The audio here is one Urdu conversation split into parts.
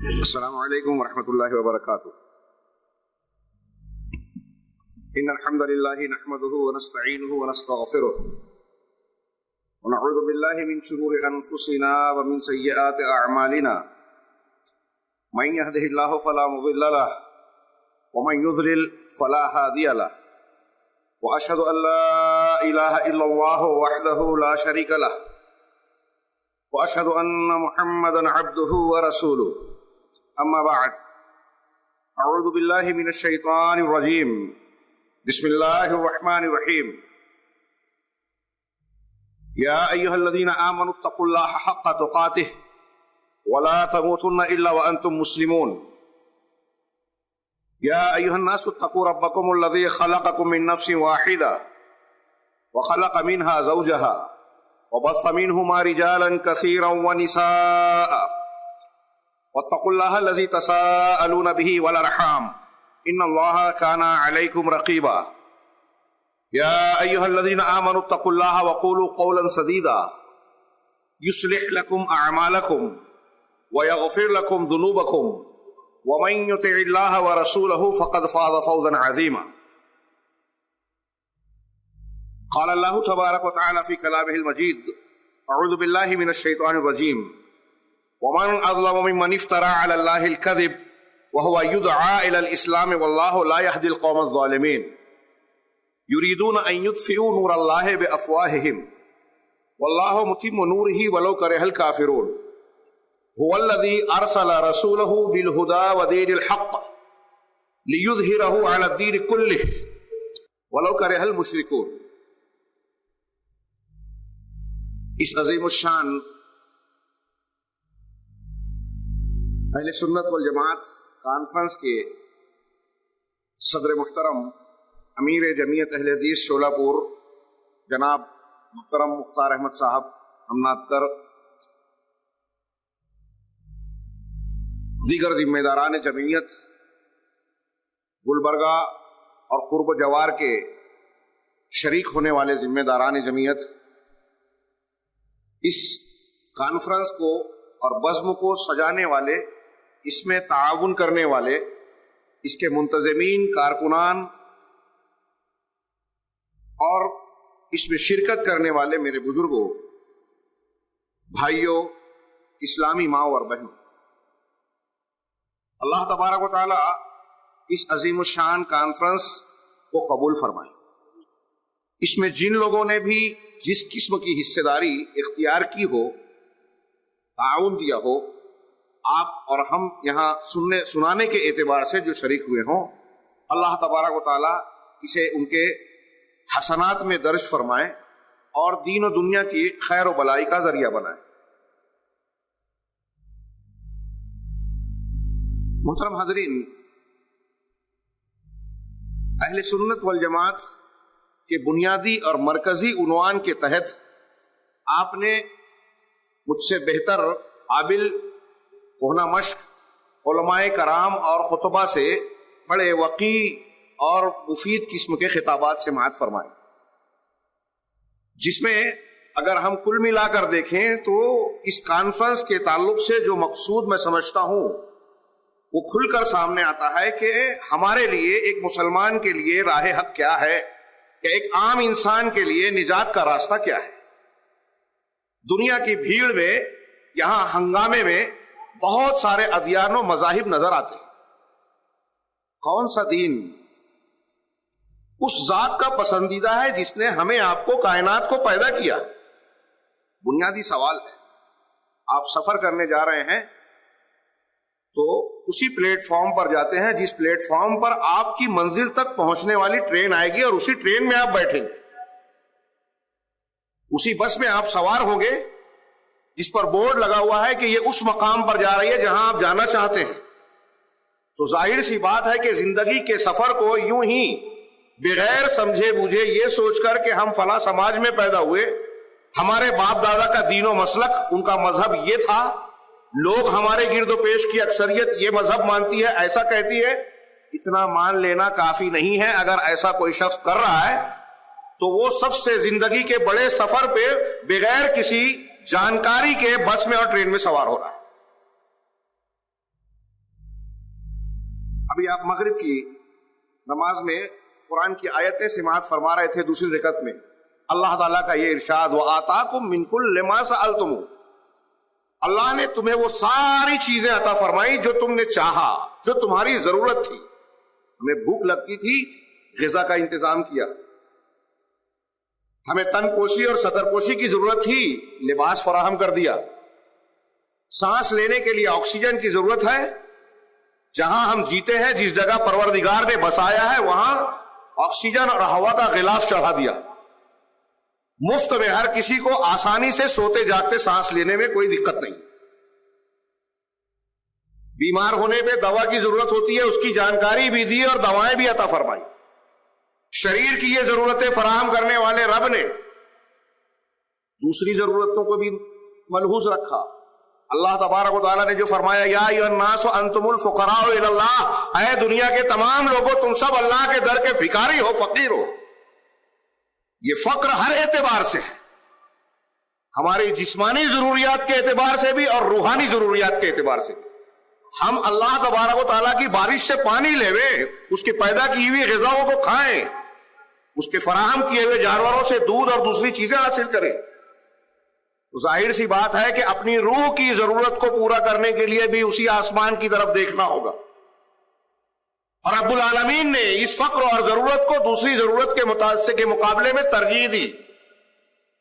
السلام علیکم ورحمۃ اللہ وبرکاتہ. ان الحمد للہ نحمده ونستعینه ونستغفره ونعوذ باللہ من شرور انفسنا ومن سیئات اعمالنا من يهده الله فلا مضل له ومن يضلل فلا هادي له واشهد ان لا اله الا الله وحده لا شريك له واشهد ان محمدا عبده ورسوله. اما بعد اعوذ باللہ من الشیطان الرجیم. بسم اللہ الرحمن الرحیم. یا ایہا الذین آمنوا اتقوا اللہ حق تقاتہ ولا تموتن الا وانتم مسلمون. یا ایہا الناس اتقوا ربکم الذی خلقکم من نفس واحدہ وخلق منها زوجها وبث منهما رجالا كثيرا ونساء واتقوا الله الذي تساءلون به والارحام ان الله كان عليكم رقيبا. يا ايها الذين امنوا اتقوا الله وقولوا قولا سديدا يصلح لكم اعمالكم ويغفر لكم ذنوبكم ومن يطع الله ورسوله فقد فاز فوزا عظيما. قال الله تبارك وتعالى في كلامه المجيد اعوذ بالله من الشيطان الرجيم. ومن اظلم ممن افترى على الله الكذب وهو يدعى الى الاسلام والله لا يهدي القوم الظالمين. يريدون ان يطفئوا نور الله بافواههم والله متم نوره ولو كره الكافرون. هو الذي ارسل رسوله بالهدى ودين الحق ليظهره على الدين كله ولو كره المشركون. اس عظیم الشان اہل سنت والجماعت کانفرنس کے صدر محترم امیر جمعیت اہل حدیث شولہ پور جناب محترم مختار احمد صاحب ہمناتکر، دیگر ذمہ داران جمعیت گلبرگہ اور قرب و جوار کے شریک ہونے والے ذمہ داران جمعیت، اس کانفرنس کو اور بزم کو سجانے والے، اس میں تعاون کرنے والے، اس کے منتظمین، کارکنان اور اس میں شرکت کرنے والے میرے بزرگوں، بھائیوں، اسلامی ماں اور بہنوں، اللہ تبارک و تعالی اس عظیم الشان کانفرنس کو قبول فرمائے. اس میں جن لوگوں نے بھی جس قسم کی حصہ داری اختیار کی ہو، تعاون دیا ہو، آپ اور ہم یہاں سنانے کے اعتبار سے جو شریک ہوئے ہوں، اللہ تبارک و تعالی اسے ان کے حسنات میں درج فرمائے اور دین و دنیا کی خیر و بلائی کا ذریعہ بنائے. محترم حاضرین، اہل سنت والجماعت کے بنیادی اور مرکزی عنوان کے تحت آپ نے مجھ سے بہتر قابل کوہنہ مشق علماء کرام اور خطبہ سے بڑے وقی اور مفید قسم کے خطابات سماعت فرمائے، جس میں اگر ہم کل ملا کر دیکھیں تو اس کانفرنس کے تعلق سے جو مقصود میں سمجھتا ہوں وہ کھل کر سامنے آتا ہے کہ ہمارے لیے، ایک مسلمان کے لیے راہ حق کیا ہے، کہ ایک عام انسان کے لیے نجات کا راستہ کیا ہے. دنیا کی بھیڑ میں، یہاں ہنگامے میں بہت سارے ادیان و مذاہب نظر آتے ہیں. کون سا دین اس ذات کا پسندیدہ ہے جس نے ہمیں آپ کو، کائنات کو پیدا کیا؟ بنیادی سوال ہے. آپ سفر کرنے جا رہے ہیں تو اسی پلیٹ فارم پر جاتے ہیں جس پلیٹ فارم پر آپ کی منزل تک پہنچنے والی ٹرین آئے گی، اور اسی ٹرین میں آپ بیٹھیں گے. اسی بس میں آپ سوار ہوں گے جس پر بورڈ لگا ہوا ہے کہ یہ اس مقام پر جا رہی ہے جہاں آپ جانا چاہتے ہیں. تو ظاہر سی بات ہے کہ زندگی کے سفر کو یوں ہی بغیر سمجھے بوجھے، یہ سوچ کر کہ ہم فلاں سماج میں پیدا ہوئے، ہمارے باپ دادا کا دین و مسلک، ان کا مذہب یہ تھا، لوگ ہمارے گرد و پیش کی اکثریت یہ مذہب مانتی ہے، ایسا کہتی ہے، اتنا مان لینا کافی نہیں ہے. اگر ایسا کوئی شخص کر رہا ہے تو وہ سب سے زندگی کے بڑے سفر پہ بغیر کسی جانکاری کے بس میں اور ٹرین میں سوار ہو رہا ہے. ابھی آپ مغرب کی نماز میں قرآن کی آیتیں سماعت فرما رہے تھے دوسری رکعت میں، اللہ تعالیٰ کا یہ ارشاد وَآتَاكُم مِّن كُلِّ مَا سَأَلْتُمُوهُ، اللہ نے تمہیں وہ ساری چیزیں عطا فرمائی جو تم نے چاہا، جو تمہاری ضرورت تھی. ہمیں بھوک لگتی تھی، غذا کا انتظام کیا. ہمیں تن پوشی اور سطر پوشی کی ضرورت تھی، لباس فراہم کر دیا. سانس لینے کے لیے آکسیجن کی ضرورت ہے، جہاں ہم جیتے ہیں جس جگہ پروردگار نے بسایا ہے وہاں آکسیجن اور ہوا کا غلاف چڑھا دیا. مفت میں ہر کسی کو آسانی سے سوتے جاگتے سانس لینے میں کوئی دقت نہیں. بیمار ہونے پہ دوا کی ضرورت ہوتی ہے، اس کی جانکاری بھی دی اور دوائیں بھی عطا فرمائی. شریر کی یہ ضرورتیں فراہم کرنے والے رب نے دوسری ضرورتوں کو بھی ملحوظ رکھا. اللہ تبارک و تعالیٰ نے جو فرمایا یا ایھا الناس انتم الفقراء الی اللہ، اے دنیا کے تمام لوگوں تم سب اللہ کے در کے بھکاری ہو، فقیر ہو. یہ فقر ہر اعتبار سے ہے، ہماری جسمانی ضروریات کے اعتبار سے بھی اور روحانی ضروریات کے اعتبار سے بھی. ہم اللہ تبارک و تعالیٰ کی بارش سے پانی لیوے، اس کی پیدا کی ہوئی غذاؤں کو کھائیں، اس کے فراہم کیے ہوئے جانوروں سے دودھ اور دوسری چیزیں حاصل کریں. ظاہر سی بات ہے کہ اپنی روح کی ضرورت کو پورا کرنے کے لیے بھی اسی آسمان کی طرف دیکھنا ہوگا. اور رب العالمین نے اس فقر اور ضرورت کو دوسری ضرورت کے مقابلے میں ترجیح دی.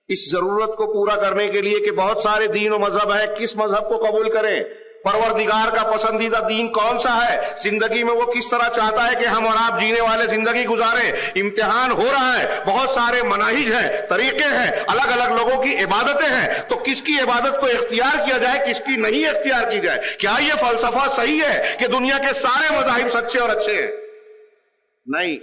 اس ضرورت کو پورا کرنے کے لیے کہ بہت سارے دین و مذہب ہیں، کس مذہب کو قبول کریں، پروردگار کا پسندیدہ دین کون سا ہے، زندگی میں وہ کس طرح چاہتا ہے کہ ہم اور آپ جینے والے زندگی گزاریں. امتحان ہو رہا ہے، بہت سارے مناہج ہیں، طریقے ہیں، الگ الگ لوگوں کی عبادتیں ہیں، تو کس کی عبادت کو اختیار کیا جائے، کس کی نہیں اختیار کی جائے. کیا یہ فلسفہ صحیح ہے کہ دنیا کے سارے مذاہب سچے اور اچھے ہیں؟ نہیں.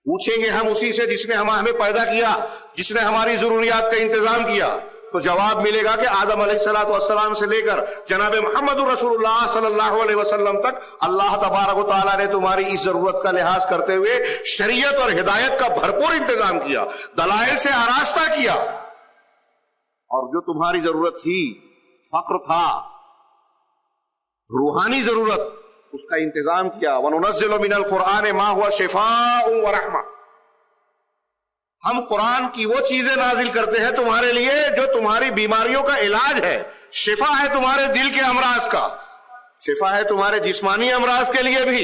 پوچھیں گے ہم اسی سے جس نے ہمیں پیدا کیا، جس نے ہماری ضروریات کا انتظام کیا، تو جواب ملے گا کہ آدم علیہ السلام سے لے کر جناب محمد رسول اللہ صلی اللہ علیہ وسلم تک اللہ تبارک و تعالیٰ نے تمہاری اس ضرورت کا لحاظ کرتے ہوئے شریعت اور ہدایت کا بھرپور انتظام کیا، دلائل سے آراستہ کیا. اور جو تمہاری ضرورت تھی، فقر تھا، روحانی ضرورت، اس کا انتظام کیا. وَنُنَزِّلُ مِنَ الْقُرْآنِ مَا هُوَ شِفَاءٌ وَرَحْمَةٌ، ہم قرآن کی وہ چیزیں نازل کرتے ہیں تمہارے لیے جو تمہاری بیماریوں کا علاج ہے، شفا ہے تمہارے دل کے امراض کا، شفا ہے تمہارے جسمانی امراض کے لیے بھی.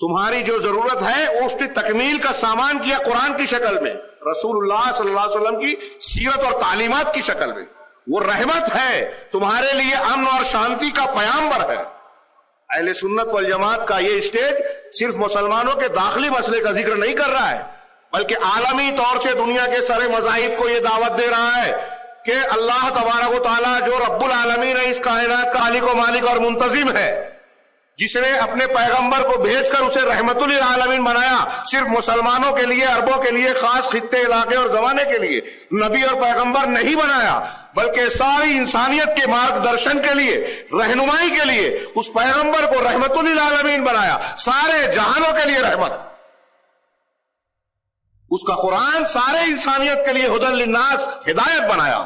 تمہاری جو ضرورت ہے اس کی تکمیل کا سامان کیا قرآن کی شکل میں، رسول اللہ صلی اللہ علیہ وسلم کی سیرت اور تعلیمات کی شکل میں. وہ رحمت ہے تمہارے لیے، امن اور شانتی کا پیامبر ہے. اہل سنت والجماعت کا یہ اسٹیج صرف مسلمانوں کے داخلی مسئلے کا ذکر نہیں کر رہا ہے، بلکہ عالمی طور سے دنیا کے سارے مذاہب کو یہ دعوت دے رہا ہے کہ اللہ تبارک و تعالیٰ جو رب العالمین ہے، اس کائنات کا خالق و مالک اور منتظم ہے، جس نے اپنے پیغمبر کو بھیج کر اسے رحمت للعالمین بنایا، صرف مسلمانوں کے لیے، عربوں کے لیے، خاص خطے، علاقے اور زمانے کے لیے نبی اور پیغمبر نہیں بنایا، بلکہ ساری انسانیت کے مارگ درشن کے لیے، رہنمائی کے لیے اس پیغمبر کو رحمت للعالمین بنایا، سارے جہانوں کے لیے رحمت. اس کا قرآن سارے انسانیت کے لیے ہدی للناس، ہدایت بنایا.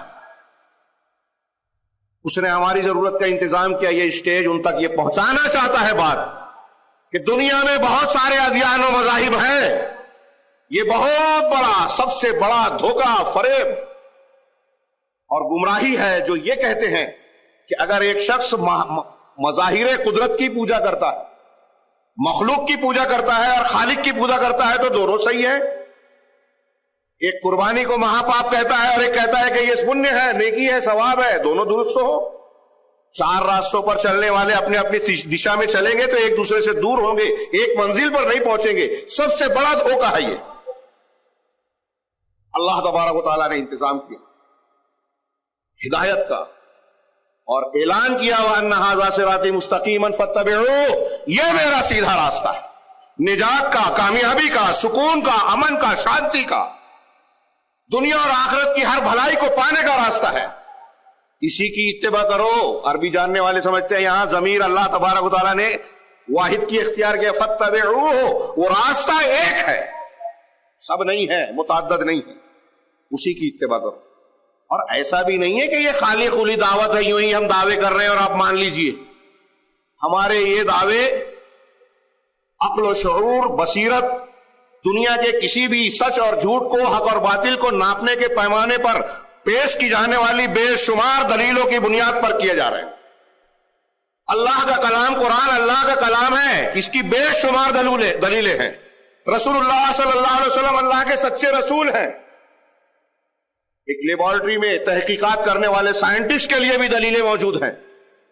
اس نے ہماری ضرورت کا انتظام کیا. یہ اسٹیج ان تک یہ پہنچانا چاہتا ہے بات کہ دنیا میں بہت سارے ادیان و مذاہب ہیں. یہ بہت بڑا، سب سے بڑا دھوکہ، فریب اور گمراہی ہے جو یہ کہتے ہیں کہ اگر ایک شخص مظاہر قدرت کی پوجا کرتا ہے، مخلوق کی پوجا کرتا ہے اور خالق کی پوجا کرتا ہے تو دونوں صحیح ہے. ایک قربانی کو مہاپاپ کہتا ہے اور ایک کہتا ہے کہ یہ پنیہ ہے، نیکی ہے، ثواب ہے، دونوں درست ہو. چار راستوں پر چلنے والے اپنے اپنی دشا میں چلیں گے تو ایک دوسرے سے دور ہوں گے، ایک منزل پر نہیں پہنچیں گے. سب سے بڑا دھوکہ ہے یہ. اللہ تبارک و تعالیٰ نے انتظام کیا ہدایت کا اور اعلان کیا وَأَنَّ هَذَا صِرَاطِي مُسْتَقِيمًا فَاتَّبِعُوهُ، یہ میرا سیدھا راستہ ہے، نجات کا، کامیابی کا، سکون کا، امن کا، شانتی کا، دنیا اور آخرت کی ہر بھلائی کو پانے کا راستہ ہے. اسی کی اتباع کرو. عربی جاننے والے سمجھتے ہیں یہاں ضمیر اللہ تبارک و تعالیٰ نے واحد کی اختیار کیا، فَاتَّبِعُوهُ، وہ راستہ ایک ہے، سب نہیں ہے، متعدد نہیں ہے، اسی کی اتباع کرو. اور ایسا بھی نہیں ہے کہ یہ خالی خلی دعوت ہے، یوں ہی ہم دعوے کر رہے ہیں اور آپ مان لیجئے. ہمارے یہ دعوے عقل و شعور، بصیرت، دنیا کے کسی بھی سچ اور جھوٹ کو، حق اور باطل کو ناپنے کے پیمانے پر پیش کی جانے والی بے شمار دلیلوں کی بنیاد پر کیے جا رہے ہیں۔ اللہ کا کلام قرآن اللہ کا کلام ہے، اس کی بے شمار دلیلیں ہیں۔ رسول اللہ صلی اللہ علیہ وسلم اللہ کے سچے رسول ہیں۔ ایک لیبارٹری میں تحقیقات کرنے والے سائنٹسٹ کے لیے بھی دلیلیں موجود ہیں،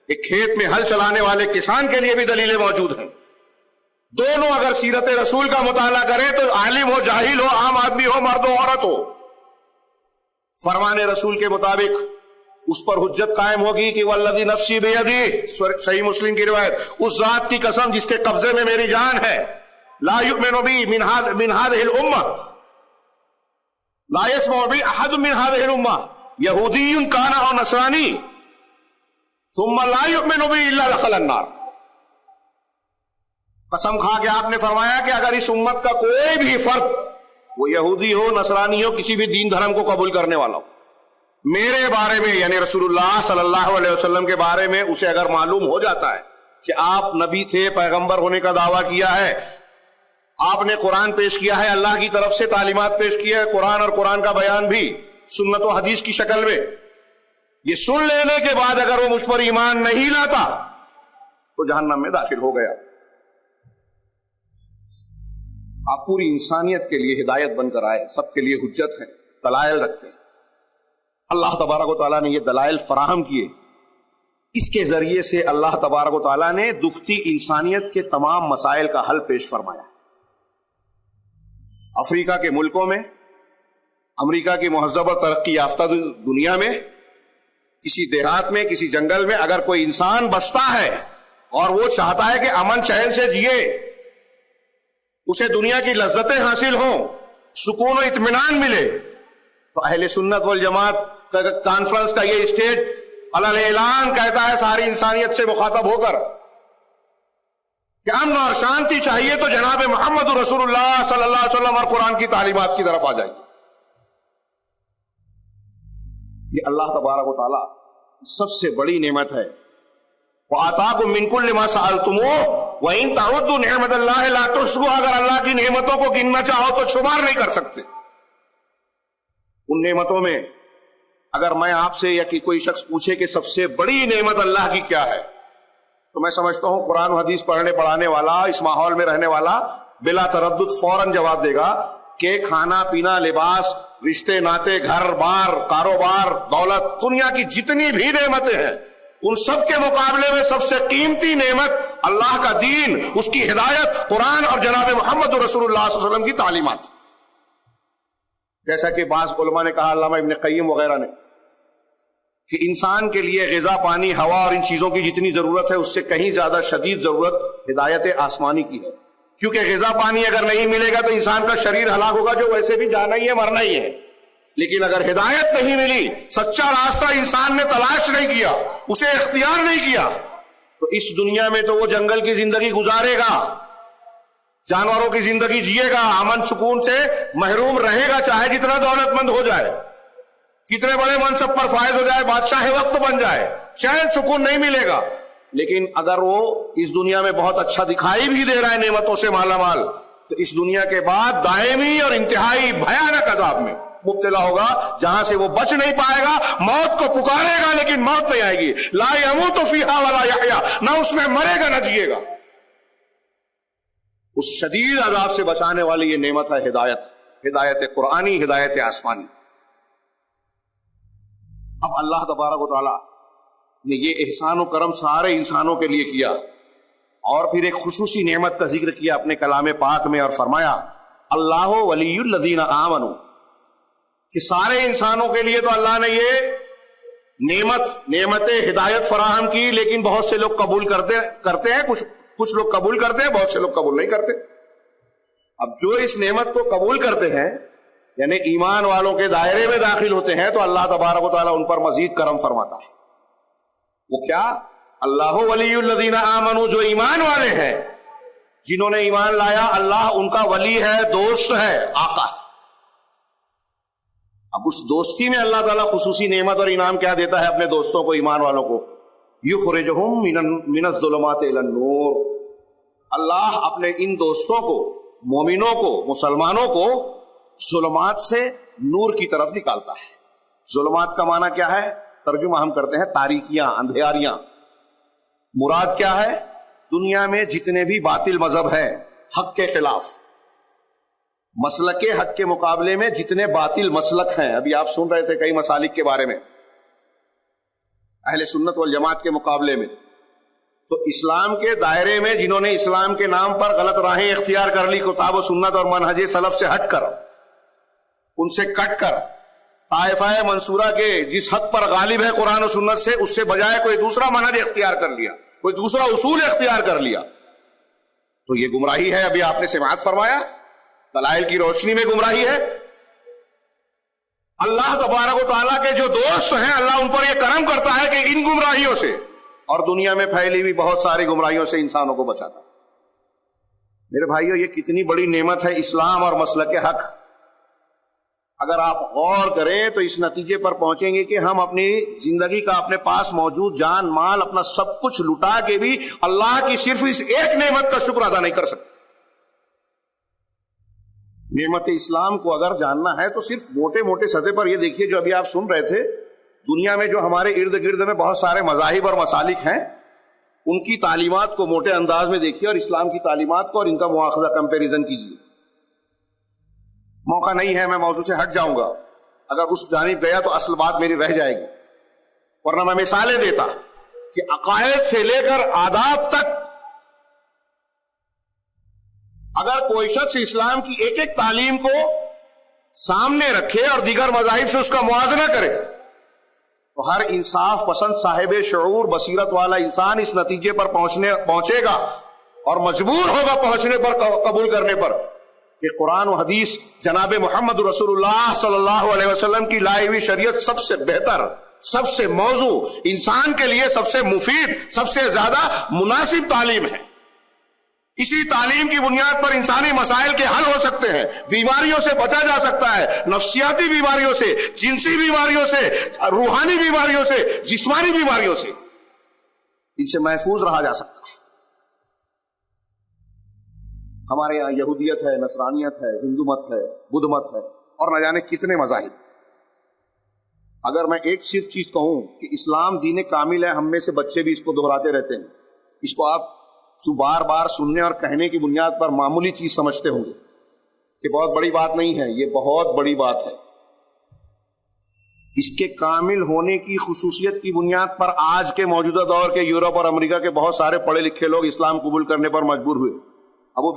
ایک کھیت میں ہل چلانے والے کسان کے لیے بھی دلیلیں موجود ہیں۔ دونوں اگر سیرت رسول کا مطالعہ کریں تو عالم ہو، جاہل ہو، عام آدمی ہو، مرد ہو، عورت ہو، فرمان رسول کے مطابق اس پر حجت قائم ہوگی کہ والذی نفسی بیدی، صحیح مسلم کی روایت، اس ذات کی قسم جس کے قبضے میں میری جان ہے، لا یؤمن بی من هذه الامہ، لا يسمع بی احد من هذه الامہ یہودی کان او نصرانی ثم لا یؤمن بی الا دخل النار۔ قسم کھا کے آپ نے فرمایا کہ اگر اس امت کا کوئی بھی فرد، وہ یہودی ہو، نصرانی ہو، کسی بھی دین دھرم کو قبول کرنے والا ہو، میرے بارے میں یعنی رسول اللہ صلی اللہ علیہ وسلم کے بارے میں اسے اگر معلوم ہو جاتا ہے کہ آپ نبی تھے، پیغمبر ہونے کا دعویٰ کیا ہے، آپ نے قرآن پیش کیا ہے، اللہ کی طرف سے تعلیمات پیش کی ہے، قرآن اور قرآن کا بیان بھی سنت و حدیث کی شکل میں، یہ سن لینے کے بعد اگر وہ مجھ پر ایمان نہیں لاتا تو جہنم میں داخل ہو گیا۔ آپ پوری انسانیت کے لیے ہدایت بن کر آئے، سب کے لیے حجت ہے، دلائل رکھتے ہیں۔ اللہ تبارک و تعالیٰ نے یہ دلائل فراہم کیے، اس کے ذریعے سے اللہ تبارک و تعالیٰ نے دکھتی انسانیت کے تمام مسائل کا حل پیش فرمایا۔ افریقہ کے ملکوں میں، امریکہ کی مہذب اور ترقی یافتہ دنیا میں، کسی دیہات میں، کسی جنگل میں اگر کوئی انسان بستا ہے اور وہ چاہتا ہے کہ امن چین سے جیے، اسے دنیا کی لذتیں حاصل ہوں، سکون و اطمینان ملے، تو اہل سنت والجماعت کانفرنس کا یہ اسٹیج علی اعلان کہتا ہے ساری انسانیت سے مخاطب ہو کر کہ امن اور شانتی چاہیے تو جناب محمد رسول اللہ صلی اللہ علیہ وسلم اور قرآن کی تعلیمات کی طرف آ جائیے۔ یہ اللہ تبارک و تعالی سب سے بڑی نعمت ہے۔ وَآتَاكُم مِّن كُلِّ مَا سَأَلْتُمُوهُ وَإِن تَعُدُّوا نِعْمَتَ اللَّهِ لَا تُحْصُوهَا، اگر اللہ کی نعمتوں کو گننا چاہو تو شمار نہیں کر سکتے۔ ان نعمتوں میں اگر میں آپ سے یا کہ کوئی شخص پوچھے کہ سب سے بڑی نعمت اللہ کی کیا ہے، تو میں سمجھتا ہوں قرآن و حدیث پڑھنے پڑھانے والا، اس ماحول میں رہنے والا بلا تردد فوراً جواب دے گا کہ کھانا پینا، لباس، رشتے ناتے، گھر بار، کاروبار، دولت، دنیا کی جتنی بھی نعمتیں ہیں ان سب کے مقابلے میں سب سے قیمتی نعمت اللہ کا دین، اس کی ہدایت، قرآن اور جناب محمد رسول اللہ صلی اللہ علیہ وسلم کی تعلیمات۔ جیسا کہ بعض علماء نے کہا، علامہ ابن قیم وغیرہ نے، کہ انسان کے لیے غذا، پانی، ہوا اور ان چیزوں کی جتنی ضرورت ہے اس سے کہیں زیادہ شدید ضرورت ہدایت آسمانی کی ہے، کیونکہ غذا پانی اگر نہیں ملے گا تو انسان کا شریر ہلاک ہوگا، جو ویسے بھی جانا ہی ہے، مرنا ہی ہے۔ لیکن اگر ہدایت نہیں ملی، سچا راستہ انسان نے تلاش نہیں کیا، اسے اختیار نہیں کیا، تو اس دنیا میں تو وہ جنگل کی زندگی گزارے گا، جانوروں کی زندگی جیے گا، امن سکون سے محروم رہے گا، چاہے جتنا دولت مند ہو جائے، کتنے بڑے منصب پر فائز ہو جائے، بادشاہ وقت بن جائے، چین سکون نہیں ملے گا۔ لیکن اگر وہ اس دنیا میں بہت اچھا دکھائی بھی دے رہا ہے، نعمتوں سے مالا مال، تو اس دنیا کے بعد دائمی اور انتہائی بھیانک عذاب میں مبتلا ہوگا، جہاں سے وہ بچ نہیں پائے گا، موت کو پکارے گا لیکن موت نہیں آئے گی، لا یموت فیہا ولا یحیا، نہ اس میں مرے گا نہ جیے گا۔ اس شدید عذاب سے بچانے والی یہ نعمت ہے ہدایت، ہدایت قرآنی، ہدایت آسمانی۔ اب اللہ تبارک و تعالیٰ نے یہ احسان و کرم سارے انسانوں کے لیے کیا، اور پھر ایک خصوصی نعمت کا ذکر کیا اپنے کلام پاک میں، اور فرمایا اللہ ولی الذین آمنوا، کہ سارے انسانوں کے لیے تو اللہ نے یہ نعمت ہدایت فراہم کی، لیکن بہت سے لوگ قبول کرتے ہیں، کچھ لوگ قبول کرتے ہیں، بہت سے لوگ قبول نہیں کرتے۔ اب جو اس نعمت کو قبول کرتے ہیں، یعنی ایمان والوں کے دائرے میں داخل ہوتے ہیں، تو اللہ تبارک و تعالیٰ ان پر مزید کرم فرماتا ہے۔ وہ کیا؟ اللہ ولی الذین آمنوا، جو ایمان والے ہیں، جنہوں نے ایمان لایا، اللہ ان کا ولی ہے، دوست ہے، آقا ہے۔ اب اس دوستی میں اللہ تعالیٰ خصوصی نعمت اور انعام کیا دیتا ہے اپنے دوستوں کو، ایمان والوں کو؟ یخرجہم من الظلمات الی النور، اللہ اپنے ان دوستوں کو، مومنوں کو، مسلمانوں کو ظلمات سے نور کی طرف نکالتا ہے۔ ظلمات کا معنی کیا ہے؟ ترجمہ ہم کرتے ہیں تاریکیاں، اندھیاریاں۔ مراد کیا ہے؟ دنیا میں جتنے بھی باطل مذہب ہیں حق کے خلاف، مسلک حق کے مقابلے میں جتنے باطل مسلک ہیں، ابھی آپ سن رہے تھے کئی مسالک کے بارے میں اہل سنت والجماعت کے مقابلے میں، تو اسلام کے دائرے میں جنہوں نے اسلام کے نام پر غلط راہیں اختیار کر لی، کتاب و سنت اور منہج سلف سے ہٹ کر، ان سے کٹ کر، طائفہ منصورہ کے جس حق پر غالب ہے قرآن و سنت سے، اس سے بجائے کوئی دوسرا منہج اختیار کر لیا، کوئی دوسرا اصول اختیار کر لیا، تو یہ گمراہی ہے۔ ابھی آپ نے سماعت فرمایا، دلائل کی روشنی میں گمراہی ہے۔ اللہ تبارک و تعالیٰ کے جو دوست ہیں، اللہ ان پر یہ کرم کرتا ہے کہ ان گمراہیوں سے اور دنیا میں پھیلی ہوئی بہت ساری گمراہیوں سے انسانوں کو بچاتا ہے۔ میرے بھائیو، یہ کتنی بڑی نعمت ہے اسلام اور مسلک حق۔ اگر آپ غور کریں تو اس نتیجے پر پہنچیں گے کہ ہم اپنی زندگی کا، اپنے پاس موجود جان مال، اپنا سب کچھ لٹا کے بھی اللہ کی صرف اس ایک نعمت کا شکر ادا نہیں کر سکتے۔ نعمت اسلام کو اگر جاننا ہے تو صرف موٹے موٹے سطح پر یہ دیکھیے، جو ابھی آپ سن رہے تھے، دنیا میں جو ہمارے ارد گرد میں بہت سارے مذاہب اور مسالک ہیں، ان کی تعلیمات کو موٹے انداز میں دیکھیے اور اسلام کی تعلیمات کو، اور ان کا مواخذہ، کمپیریزن کیجیے۔ موقع نہیں ہے، میں موضوع سے ہٹ جاؤں گا، اگر اس جانب گیا تو اصل بات میری رہ جائے گی، ورنہ میں مثالیں دیتا کہ عقائد سے لے کر آداب تک اگر کوئی شخص اسلام کی ایک ایک تعلیم کو سامنے رکھے اور دیگر مذاہب سے اس کا موازنہ کرے تو ہر انصاف پسند، صاحب شعور، بصیرت والا انسان اس نتیجے پر پہنچے گا اور مجبور ہوگا پہنچنے پر، قبول کرنے پر، کہ قرآن و حدیث جناب محمد رسول اللہ صلی اللہ علیہ وسلم کی لائی ہوئی شریعت سب سے بہتر، سب سے موزوں، انسان کے لیے سب سے مفید، سب سے زیادہ مناسب تعلیم ہے۔ اسی تعلیم کی بنیاد پر انسانی مسائل کے حل ہو سکتے ہیں، بیماریوں سے بچا جا سکتا ہے، نفسیاتی بیماریوں سے، جنسی بیماریوں سے، روحانی بیماریوں سے، جسمانی بیماریوں سے، ان سے محفوظ رہا جا سکتا ہے۔ ہمارے یہاں یہودیت ہے، نصرانیت ہے، ہندو مت ہے، بدھ مت ہے، اور نہ جانے کتنے مذاہب۔ اگر میں ایک صرف چیز کہوں کہ اسلام دین کامل ہے، ہم میں سے بچے بھی اس کو دہراتے رہتے ہیں، اس کو آپ جو بار بار سننے اور کہنے کی بنیاد پر معمولی چیز سمجھتے ہوں گے کہ بہت بڑی بات نہیں ہے، یہ بہت بڑی بات ہے۔ اس کے کامل ہونے کی خصوصیت کی بنیاد پر آج کے موجودہ دور کے یورپ اور امریکہ کے بہت سارے پڑھے لکھے لوگ اسلام قبول کرنے پر مجبور ہوئے۔ ابو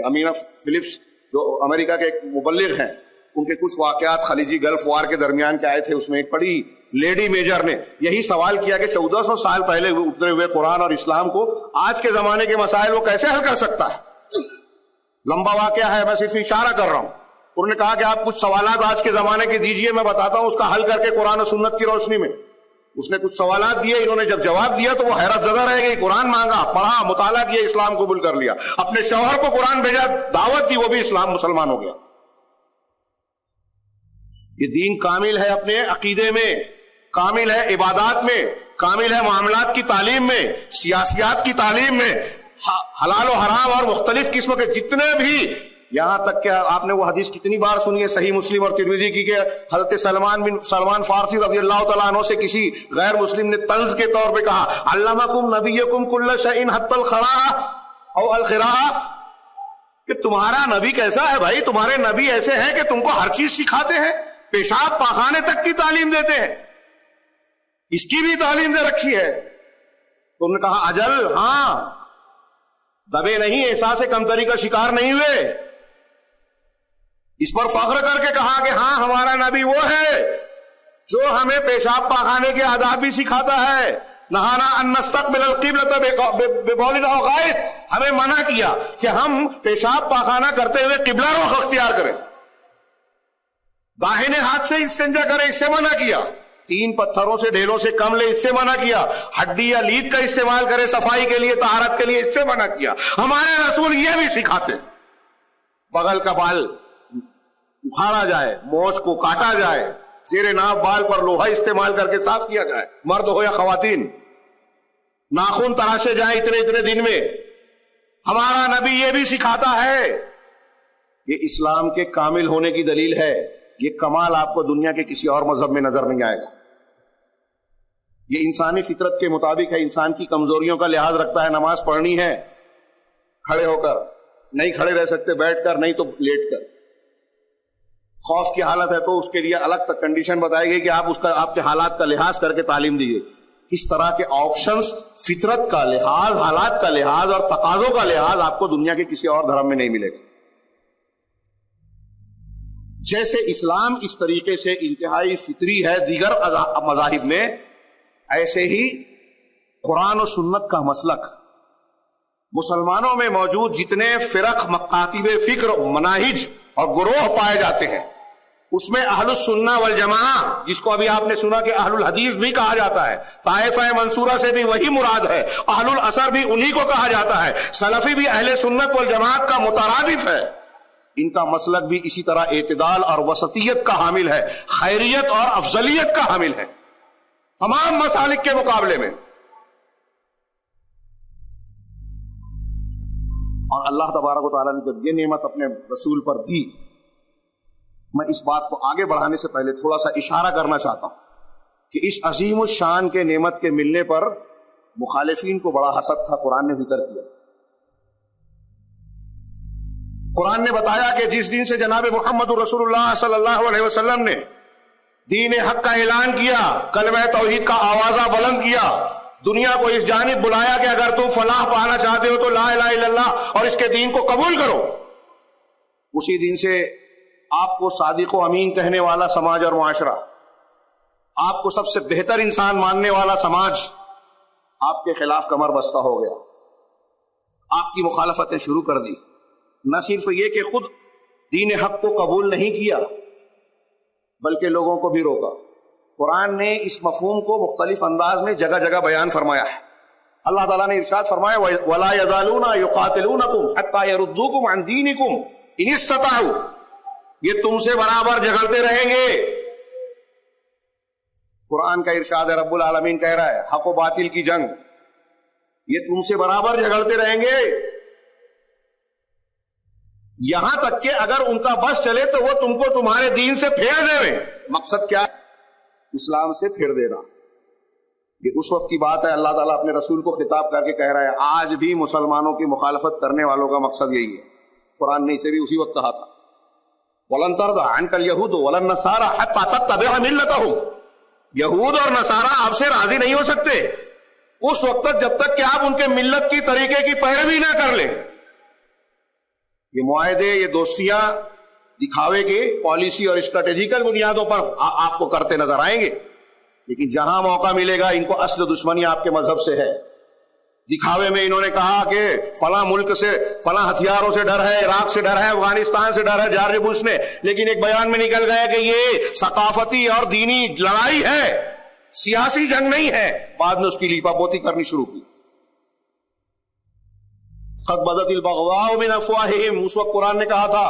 امینہ فلپس جو امریکہ کے ایک مبلغ ہیں، ان کے کچھ واقعات خلیجی گلف وار کے درمیان کے آئے تھے، اس میں ایک بڑی لیڈی میجر نے یہی سوال کیا کہ 1400 سال پہلے اترے ہوئے قرآن اور اسلام کو آج کے زمانے کے مسائل وہ کیسے حل کر سکتا ہے؟ لمبا واقعہ ہے، میں صرف اشارہ کر رہا ہوں۔ انہوں نے کہا کہ آپ کچھ سوالات آج کے زمانے کے دیجئے، میں بتاتا ہوں اس کا حل کر کے قرآن و سنت کی روشنی میں۔ اس نے کچھ سوالات دیے، انہوں نے جب جواب دیا تو وہ حیرت زدہ رہ گئی۔ قرآن مانگا، پڑھا، مطالعہ کیا، اسلام قبول کر لیا، اپنے شوہر کو قرآن بھیجا، دعوت دی، وہ بھی اسلام مسلمان ہو گیا۔ یہ دین کامل ہے، اپنے عقیدے میں کامل ہے، عبادات میں کامل ہے، معاملات کی تعلیم میں، سیاسیات کی تعلیم میں، حلال و حرام اور مختلف قسم کے جتنے بھی، یہاں تک کہ آپ نے وہ حدیث کتنی بار سنی ہے صحیح مسلم اور ترمذی کی کہ حضرت سلمان فارسی رضی اللہ تعالیٰ عنہ سے کسی غیر مسلم نے طنز کے طور پہ کہا، علمکم نبیکم کل شیء حتی الخراء او الخراء، کہ تمہارا نبی کیسا ہے بھائی؟ تمہارے نبی ایسے ہیں کہ تم کو ہر چیز سکھاتے ہیں، پیشاب پاخانے تک کی تعلیم دیتے ہیں، اس کی بھی تعلیم دے رکھی ہے۔ تم نے کہا اجل، ہاں، دبے نہیں، احساس کمتری کا شکار نہیں ہوئے، اس پر فخر کر کے کہا کہ ہاں ہمارا نبی وہ ہے جو ہمیں پیشاب پاخانے کے آداب بھی سکھاتا ہے، نہانا ان نستقبل القبلۃ ببول او غائط، ہمیں منع کیا کہ ہم پیشاب پاخانہ کرتے ہوئے قبلہ رخ اختیار کریں، داہنے ہاتھ سے استنجا کریں، اس سے منع کیا، 3 پتھروں سے ڈھیلوں سے کم لے، اس سے منع کیا، ہڈی یا لید کا استعمال کرے صفائی کے لیے، طہارت کے لیے، اس سے منع کیا۔ ہمارے رسول یہ بھی سکھاتے، بغل کا بال اکھاڑا جائے، مونچھ کو کاٹا جائے، زیر ناف بال پر لوہا استعمال کر کے صاف کیا جائے، مرد ہو یا خواتین. ناخن تراشے جائیں اتنے اتنے دن میں. ہمارا نبی یہ بھی سکھاتا ہے. یہ اسلام کے کامل ہونے کی دلیل ہے. یہ کمال آپ کو دنیا کے کسی اور مذہب میں نظر نہیں آئے گا. یہ انسانی فطرت کے مطابق ہے. انسان کی کمزوریوں کا لحاظ رکھتا ہے. نماز پڑھنی ہے کھڑے ہو کر، نہیں کھڑے رہ سکتے بیٹھ کر، نہیں تو لیٹ کر. خوف کی حالت ہے تو اس کے لیے الگ تک کنڈیشن بتائی گئی کہ آپ کے حالات کا لحاظ کر کے تعلیم دیجیے. اس طرح کے آپشنز فطرت کا لحاظ، حالات کا لحاظ اور تقاضوں کا لحاظ آپ کو دنیا کے کسی اور دھرم میں نہیں ملے گا. جیسے اسلام اس طریقے سے انتہائی فطری ہے دیگر مذاہب میں، ایسے ہی قرآن و سنت کا مسلک مسلمانوں میں موجود جتنے فرق، مکاتب فکر، مناہج اور گروہ پائے جاتے ہیں، اس میں اہل السنہ والجماعہ، جس کو ابھی آپ نے سنا کہ اہل الحدیث بھی کہا جاتا ہے، طائفہ منصورہ سے بھی وہی مراد ہے، اہل الاثر بھی انہی کو کہا جاتا ہے، سلفی بھی اہل سنت والجماعت کا مترادف ہے. ان کا مسلک بھی اسی طرح اعتدال اور وسطیت کا حامل ہے، خیریت اور افضلیت کا حامل ہے تمام مسالک کے مقابلے میں. اور اللہ تبارک و تعالیٰ نے جب یہ نعمت اپنے رسول پر دی، میں اس بات کو آگے بڑھانے سے پہلے تھوڑا سا اشارہ کرنا چاہتا ہوں کہ اس عظیم الشان کے نعمت کے ملنے پر مخالفین کو بڑا حسد تھا. قرآن نے ذکر کیا، قرآن نے بتایا کہ جس دن سے جناب محمد رسول اللہ صلی اللہ علیہ وسلم نے دین حق کا اعلان کیا، کلمہ توحید کا آوازہ بلند کیا، دنیا کو اس جانب بلایا کہ اگر تم فلاح پانا چاہتے ہو تو لا الہ الا اللہ اور اس کے دین کو قبول کرو، اسی دن سے آپ کو صادق و امین کہنے والا سماج اور معاشرہ، آپ کو سب سے بہتر انسان ماننے والا سماج آپ کے خلاف کمر بستہ ہو گیا، آپ کی مخالفتیں شروع کر دی. نہ صرف یہ کہ خود دین حق کو قبول نہیں کیا بلکہ لوگوں کو بھی روکا. قرآن نے اس مفہوم کو مختلف انداز میں جگہ جگہ بیان فرمایا ہے. اللہ تعالیٰ نے ارشاد فرمایا وَلَا يَزَالُونَ يُقَاتِلُونَكُمْ حَتَّى يَرُدُّوكُمْ عَنْ دِينِكُمْ إِنِ اسْتَطَاعُوا. یہ تم سے برابر جھگڑتے رہیں گے. قرآن کا ارشاد ہے، رب العالمین کہہ رہا ہے حق و باطل کی جنگ، یہ تم سے برابر جھگڑتے رہیں گے یہاں تک کہ اگر ان کا بس چلے تو وہ تم کو تمہارے دین سے پھیر دے. مقصد کیا ہے؟ اسلام سے پھیر دینا. یہ اس وقت کی بات ہے، اللہ تعالیٰ اپنے رسول کو خطاب کر کے کہہ رہا ہے آج بھی مسلمانوں کی مخالفت کرنے والوں کا مقصد یہی ہے. قرآن نے اسے بھی اسی وقت کہا تھا وَلَن تَرْضَىٰ عَنْكَ الْيَهُودُ وَلَا النَّصَارَىٰ حَتَّىٰ تَتَّبِعَ مِلَّتَهُمْ. یہود اور نصارہ آپ سے راضی نہیں ہو سکتے اس وقت تک جب تک کہ آپ ان کے ملت کی طریقے کی پیروی نہ کر لیں. یہ معاہدے، یہ دوستیاں دکھاوے کی پالیسی اور اسٹریٹجیکل بنیادوں پر آپ کو کرتے نظر آئیں گے، لیکن جہاں موقع ملے گا ان کو اصل دشمنی آپ کے مذہب سے ہے. دکھاوے میں انہوں نے کہا کہ فلاں ملک سے فلاں ہتھیاروں سے ڈر ہے، عراق سے ڈر ہے، افغانستان سے ڈر ہے، جارج بش نے، لیکن ایک بیان میں نکل گیا کہ یہ ثقافتی اور دینی لڑائی ہے، سیاسی جنگ نہیں ہے. بعد میں اس کی لیپا پوتی کرنی شروع کی. قد بدت البغضاء من افواہہم، اس وقت قرآن نے کہا تھا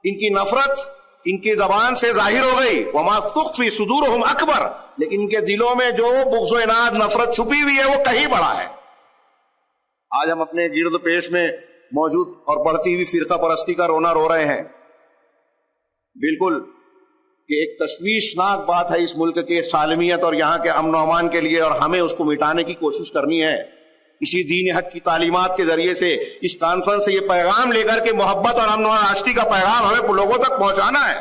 ان کی نفرت ان کی زبان سے ظاہر ہو گئی، وما تخفی صدورہم اکبر، لیکن ان کے دلوں میں جو بغض و عناد، نفرت چھپی ہوئی ہے وہ کہیں بڑا ہے. آج ہم اپنے گرد پیش میں موجود اور بڑھتی ہوئی فرقہ پرستی کا رونا رو رہے ہیں. بالکل کہ ایک تشویشناک بات ہے اس ملک کی سالمیت اور یہاں کے امن و امان کے لیے، اور ہمیں اس کو مٹانے کی کوشش کرنی ہے. اسی دین حق کی تعلیمات کے ذریعے سے اس کانفرنس سے یہ پیغام لے کر کے محبت اور امن و آشتی کا پیغام ہمیں لوگوں تک پہنچانا ہے،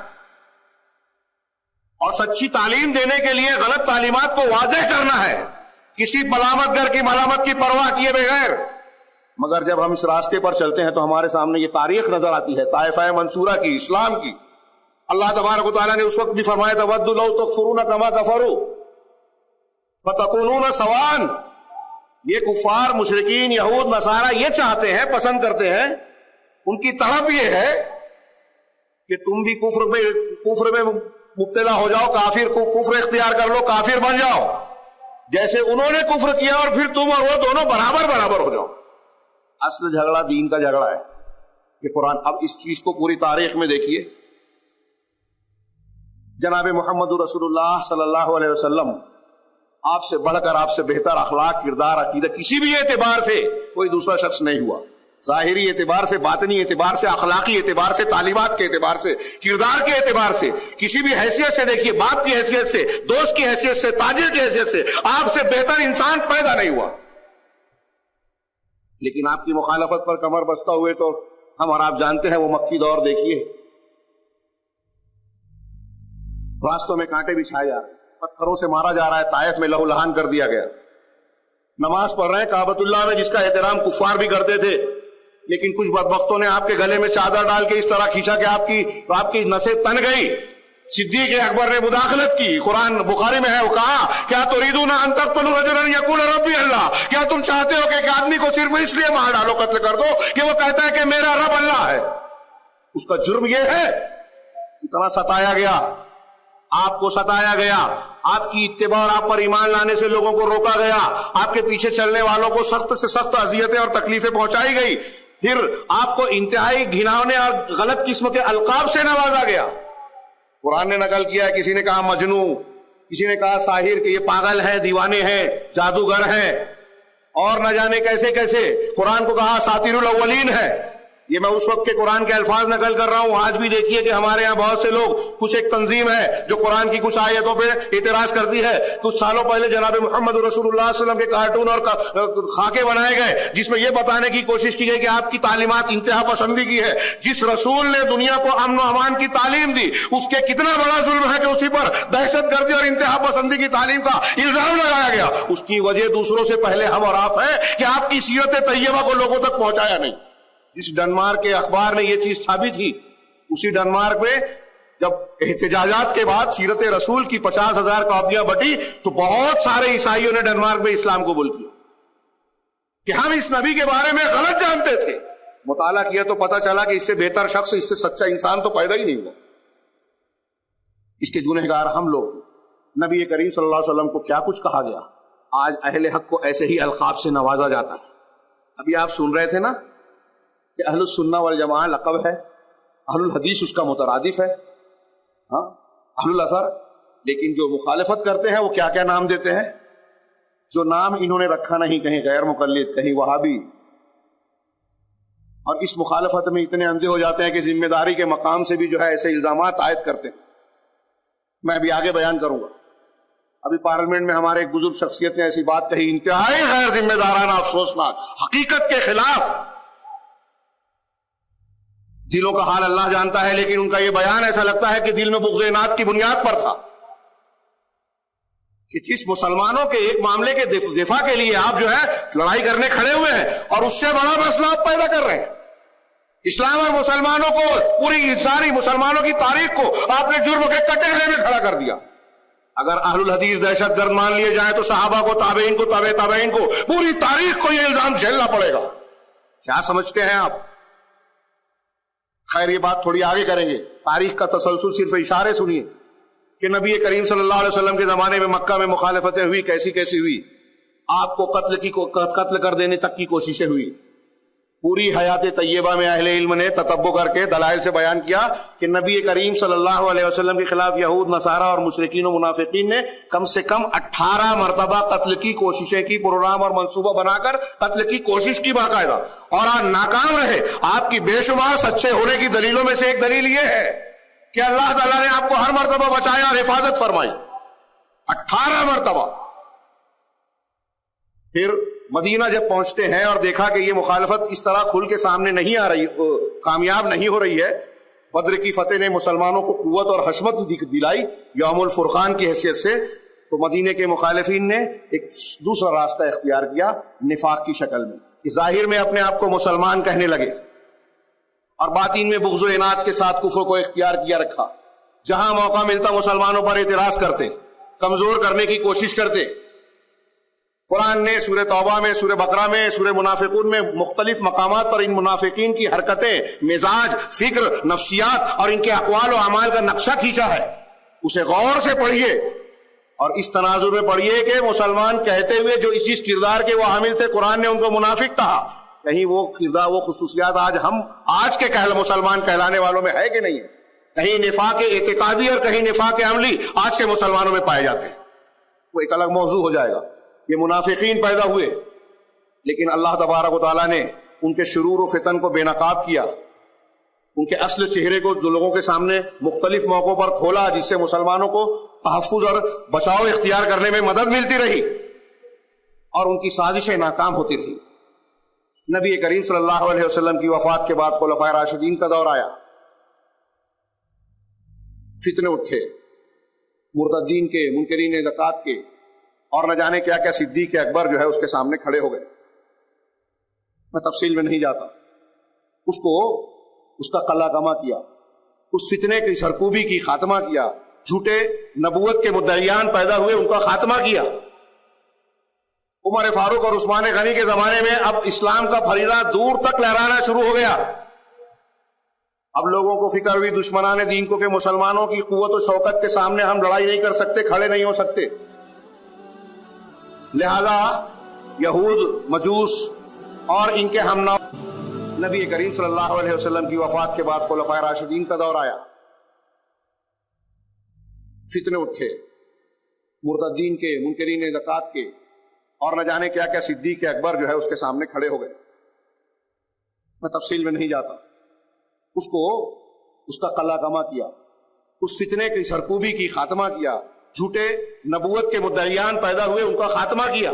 اور سچی تعلیم دینے کے لیے غلط تعلیمات کو واضح کرنا ہے، کسی ملامت گر کی ملامت کی پرواہ کیے بغیر. مگر جب ہم اس راستے پر چلتے ہیں تو ہمارے سامنے یہ تاریخ نظر آتی ہے طائفہ منصورہ کی، اسلام کی. اللہ تبارک و تعالیٰ نے اس وقت بھی فرمایا تَوَدُّ لَوْ تَكْفُرُونَ كَمَا كَفَرُوا فَتَكُونُونَ سَوَاءً. یہ کفار، مشرکین، یہود، نصارہ یہ چاہتے ہیں، پسند کرتے ہیں، ان کی طلب یہ ہے کہ تم بھی کفر میں مبتلا ہو جاؤ، کافر کو کفر اختیار کر لو، کافر بن جاؤ، جیسے انہوں نے کفر کیا، اور پھر تم اور وہ دونوں برابر ہو جاؤ. اصل جھگڑا دین کا جھگڑا ہے. یہ قرآن اب اس چیز کو پوری تاریخ میں دیکھیے، جناب محمد رسول اللہ صلی اللہ علیہ وسلم آپ سے بڑھ کر، آپ سے بہتر اخلاق، کردار، عقیدہ کسی بھی اعتبار سے کوئی دوسرا شخص نہیں ہوا. ظاہری اعتبار سے، باطنی اعتبار سے، اخلاقی اعتبار سے، تعلیمات کے اعتبار سے، کردار کے اعتبار سے، کسی بھی حیثیت سے، دیکھیے باپ کی حیثیت سے، دوست کی حیثیت سے، تاجر کی حیثیت سے آپ سے بہتر انسان پیدا نہیں ہوا. لیکن آپ کی مخالفت پر کمر بستہ ہوئے تو ہم اور آپ جانتے ہیں وہ مکی دور دیکھیے، راستوں میں کانٹے بچھائے جا رہے ہیں، پتھروں سے مارا جا رہا ہے، طائف میں لہو لہان کر دیا گیا. نماز پڑھ رہے ہیں کعبۃ اللہ میں جس کا احترام کفار بھی کرتے تھے، لیکن کچھ بدبختوں نے آپ کے گلے میں چادر ڈال کے اس طرح کھینچا کہ آپ کی نسیں تن گئی. صدیق اکبر نے مداخلت کی، قرآن بخاری میں ہے، وہ کہا کیا تريدون ان تقتلوا رجلا يقول ربي اللہ، کیا تم چاہتے ہو کہ ایک آدمی کو صرف اس لیے مار ڈالو، قتل کر دو کہ وہ کہتا ہے کہ میرا رب اللہ ہے؟ اس کا جرم یہ ہے. اتنا ستایا گیا، آپ کو ستایا گیا، آپ کی اتباع اور آپ پر ایمان لانے سے لوگوں کو روکا گیا، آپ کے پیچھے چلنے والوں کو سخت سے سخت اذیتیں اور تکلیفیں پہنچائی گئی، پھر آپ کو انتہائی گھناؤنے اور غلط قسم کے القاب سے نوازا گیا. قرآن نے نقل کیا ہے، کسی نے کہا مجنوں، کسی نے کہا ساحر، کہ یہ پاگل ہے، دیوانے ہیں، جادوگر ہیں، اور نہ جانے کیسے کیسے. قرآن کو کہا اساطیر الاولین ہے. یہ میں اس وقت کے قرآن کے الفاظ نقل کر رہا ہوں. آج بھی دیکھیے کہ ہمارے ہاں بہت سے لوگ، کچھ ایک تنظیم ہے جو قرآن کی کچھ آیتوں پہ اعتراض کرتی ہے. کچھ سالوں پہلے جناب محمد رسول اللہ صلی اللہ علیہ وسلم کے کارٹون اور خاکے بنائے گئے جس میں یہ بتانے کی کوشش کی گئی کہ آپ کی تعلیمات انتہا پسندی کی ہے. جس رسول نے دنیا کو امن و امان کی تعلیم دی، اس کے کتنا بڑا ظلم ہے کہ اسی پر دہشت گردی اور انتہا پسندی کی تعلیم کا الزام لگایا گیا. اس کی وجہ دوسروں سے پہلے ہم اور آپ ہیں کہ آپ کی سیرت طیبہ کو لوگوں تک پہنچایا نہیں. جس ڈنمارک کے اخبار میں یہ چیز چھاپی تھی، اسی ڈنمارک میں جب احتجاجات کے بعد سیرت رسول کی 50,000 کاپیاں بٹی تو بہت سارے عیسائیوں نے ڈنمارک میں اسلام قبول کیا کہ ہم اس نبی کے بارے میں غلط جانتے تھے. مطالعہ کیا تو پتہ چلا کہ اس سے بہتر شخص، اس سے سچا انسان تو پیدا ہی نہیں ہوا. اس کے گنہگار ہم لوگ. نبی کریم صلی اللہ علیہ وسلم کو کیا کچھ کہا گیا. آج اہل حق کو ایسے ہی القاب سے نوازا جاتا ہے. ابھی آپ سن رہے تھے نا کہ اہل السنہ والجماعہ لقب ہے، اہل الحدیث اس کا مترادف ہے، ہاں اہل الاثر. لیکن جو مخالفت کرتے ہیں وہ کیا کیا نام دیتے ہیں، جو نام انہوں نے رکھا نہیں، کہیں غیر مقلد، کہیں وہابی. اور اس مخالفت میں اتنے اندھے ہو جاتے ہیں کہ ذمہ داری کے مقام سے بھی جو ہے ایسے الزامات عائد کرتے ہیں. میں ابھی آگے بیان کروں گا. ابھی پارلیمنٹ میں ہمارے ایک بزرگ شخصیت نے ایسی بات کہی، انتہائی غیر ذمہ دارانہ، افسوسناک، حقیقت کے خلاف. دلوں کا حال اللہ جانتا ہے، لیکن ان کا یہ بیان ایسا لگتا ہے کہ دل میں بغض اناد کی بنیاد پر تھا کہ جس مسلمانوں کے ایک معاملے کے دفاع کے لیے آپ جو ہے لڑائی کرنے کھڑے ہوئے ہیں، اور اس سے بڑا مسئلہ آپ پیدا کر رہے ہیں. اسلام اور مسلمانوں کو، پوری ساری مسلمانوں کی تاریخ کو آپ نے جرم کے کٹہرے میں کھڑا کر دیا. اگر اہل الحدیث دہشت گرد مان لیے جائیں تو صحابہ کو، تابعین کو، تابع تابعین کو، پوری تاریخ کو یہ الزام جھیلنا پڑے گا. کیا سمجھتے ہیں آپ؟ خیر یہ بات تھوڑی آگے کریں گے. تاریخ کا تسلسل صرف اشارے سنیے کہ نبی کریم صلی اللہ علیہ وسلم کے زمانے میں مکہ میں مخالفتیں ہوئی، کیسی کیسی ہوئی. آپ کو قتل کر دینے تک کی کوششیں ہوئی. پوری حیات طیبہ میں اہل علم نے تتبع کر کے دلائل سے بیان کیا کہ نبی کریم صلی اللہ علیہ وسلم کے خلاف یہود، نصارہ اور مشرکین و منافقین نے کم سے کم 18 مرتبہ قتل کی کوششیں کی، پروگرام اور منصوبہ بنا کر قتل کی کوشش کی باقاعدہ، اور آج ناکام رہے. آپ کی بے شمار سچے ہونے کی دلیلوں میں سے ایک دلیل یہ ہے کہ اللہ تعالیٰ نے آپ کو ہر مرتبہ بچایا اور حفاظت فرمائی. 18 مرتبہ. پھر مدینہ جب پہنچتے ہیں اور دیکھا کہ یہ مخالفت اس طرح کھل کے سامنے نہیں آ رہی، کامیاب نہیں ہو رہی ہے، بدر کی فتح نے مسلمانوں کو قوت اور حشمت دلائی یوم الفرقان کی حیثیت سے، تو مدینے کے مخالفین نے ایک دوسرا راستہ اختیار کیا نفاق کی شکل میں، کہ ظاہر میں اپنے آپ کو مسلمان کہنے لگے اور باطن میں بغض و عناد کے ساتھ کفر کو اختیار کیا رکھا. جہاں موقع ملتا مسلمانوں پر اعتراض کرتے، کمزور کرنے کی کوشش کرتے. قرآن نے سورہ توبہ میں، سورہ بقرہ میں، سورہ منافقون میں مختلف مقامات پر ان منافقین کی حرکتیں، مزاج، فکر، نفسیات اور ان کے اقوال و اعمال کا نقشہ کھینچا ہے. اسے غور سے پڑھیے اور اس تناظر میں پڑھیے کہ مسلمان کہتے ہوئے جو جس کردار کے وہ حامل تھے، قرآن نے ان کو منافق کہا. کہیں وہ کردار، وہ خصوصیات آج ہم آج کے مسلمان کہلانے والوں میں ہے کہ نہیں ہے؟ کہیں نفاق اعتقادی اور کہیں نفاق عملی آج کے مسلمانوں میں پائے جاتے ہیں. وہ ایک الگ موضوع ہو جائے گا. یہ منافقین پیدا ہوئے، لیکن اللہ تبارک و تعالیٰ نے ان کے شرور و فتن کو بے نقاب کیا، ان کے اصل چہرے کو لوگوں کے سامنے مختلف موقعوں پر کھولا، جس سے مسلمانوں کو تحفظ اور بچاؤ اختیار کرنے میں مدد ملتی رہی اور ان کی سازشیں ناکام ہوتی رہی. نبی کریم صلی اللہ علیہ وسلم کی وفات کے بعد خلفائے راشدین کا دور آیا. فتنے اٹھے، مرتدین کے، منکرین زکوٰۃ کے، اور نہ جانے کیا کیا. صدیق اکبر جو ہے اس کے سامنے کھڑے ہو گئے. میں تفصیل میں نہیں جاتا. اس کا قلع کما کیا، اس فتنے کی سرکوبی کی خاتمہ کیا. جھوٹے نبوت کے مدعیان پیدا ہوئے، ان کا خاتمہ کیا. عمر فاروق اور عثمان غنی کے زمانے میں اب اسلام کا پھریلا دور تک لہرانا شروع ہو گیا. اب لوگوں کو فکر ہوئی دشمنان دین کو کہ مسلمانوں کی قوت و شوکت کے سامنے ہم لڑائی نہیں کر سکتے، کھڑے نہیں ہو سکتے. لہذا یہود، مجوس اور ان کے ہمنوا نبی کریم صلی اللہ علیہ وسلم کی وفات کے بعد خلفائے راشدین کا دور آیا. فتنے اٹھے، مرتدین کے، منکرین زکوٰۃ کے، اور نہ جانے کیا کیا. صدیق اکبر جو ہے اس کے سامنے کھڑے ہو گئے. میں تفصیل میں نہیں جاتا. اس کا قلع کما کیا، اس فتنے کی سرکوبی کی خاتمہ کیا. جھوٹے نبوت کے مدعیان پیدا ہوئے، ان کا خاتمہ کیا.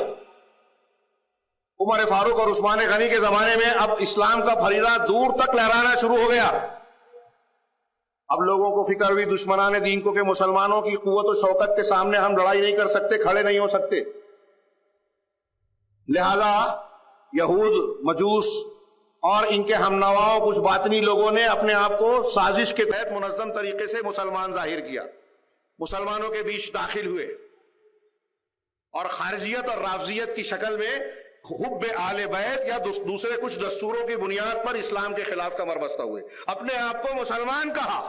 عمر فاروق اور عثمان غنی کے زمانے میں اب اسلام کا پھریلا دور تک لہرانا شروع ہو گیا. اب لوگوں کو فکر ہوئی دشمنان دین کو کہ مسلمانوں کی قوت و شوکت کے سامنے ہم لڑائی نہیں کر سکتے، کھڑے نہیں ہو سکتے. لہذا یہود، مجوس اور ان کے ہمنواؤں کچھ باطنی لوگوں نے اپنے آپ کو سازش کے تحت منظم طریقے سے مسلمان ظاہر کیا، مسلمانوں کے بیچ داخل ہوئے اور خارجیت اور رافضیت کی شکل میں حب آل بیت یا دوسرے کچھ دستوروں کی بنیاد پر اسلام کے خلاف کمر بستہ ہوئے، اپنے آپ کو مسلمان کہا.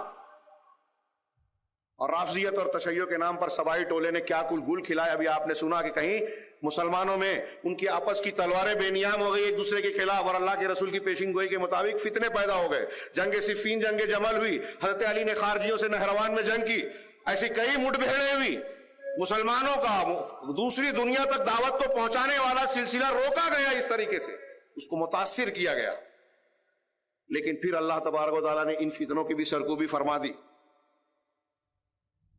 اور رافضیت اور تشیع کے نام پر سبائی ٹولے نے کیا کل گل کھلائے. ابھی آپ نے سنا کہ کہیں مسلمانوں میں ان کی آپس کی تلواریں بے نیام ہو گئی ایک دوسرے کے خلاف، اور اللہ کے رسول کی پیشین گوئی کے مطابق فتنے پیدا ہو گئے. جنگ صفین، جنگ جمل ہوئی، حضرت علی نے خارجیوں سے نہروان میں جنگ کی. ایسی کئی مٹ بھیڑیں ہوئی. مسلمانوں کا دوسری دنیا تک دعوت کو پہنچانے والا سلسلہ روکا گیا، اس طریقے سے اس کو متاثر کیا گیا. لیکن پھر اللہ تبارک و تعالیٰ نے ان فتنوں کی بھی سرکوبی فرما دی.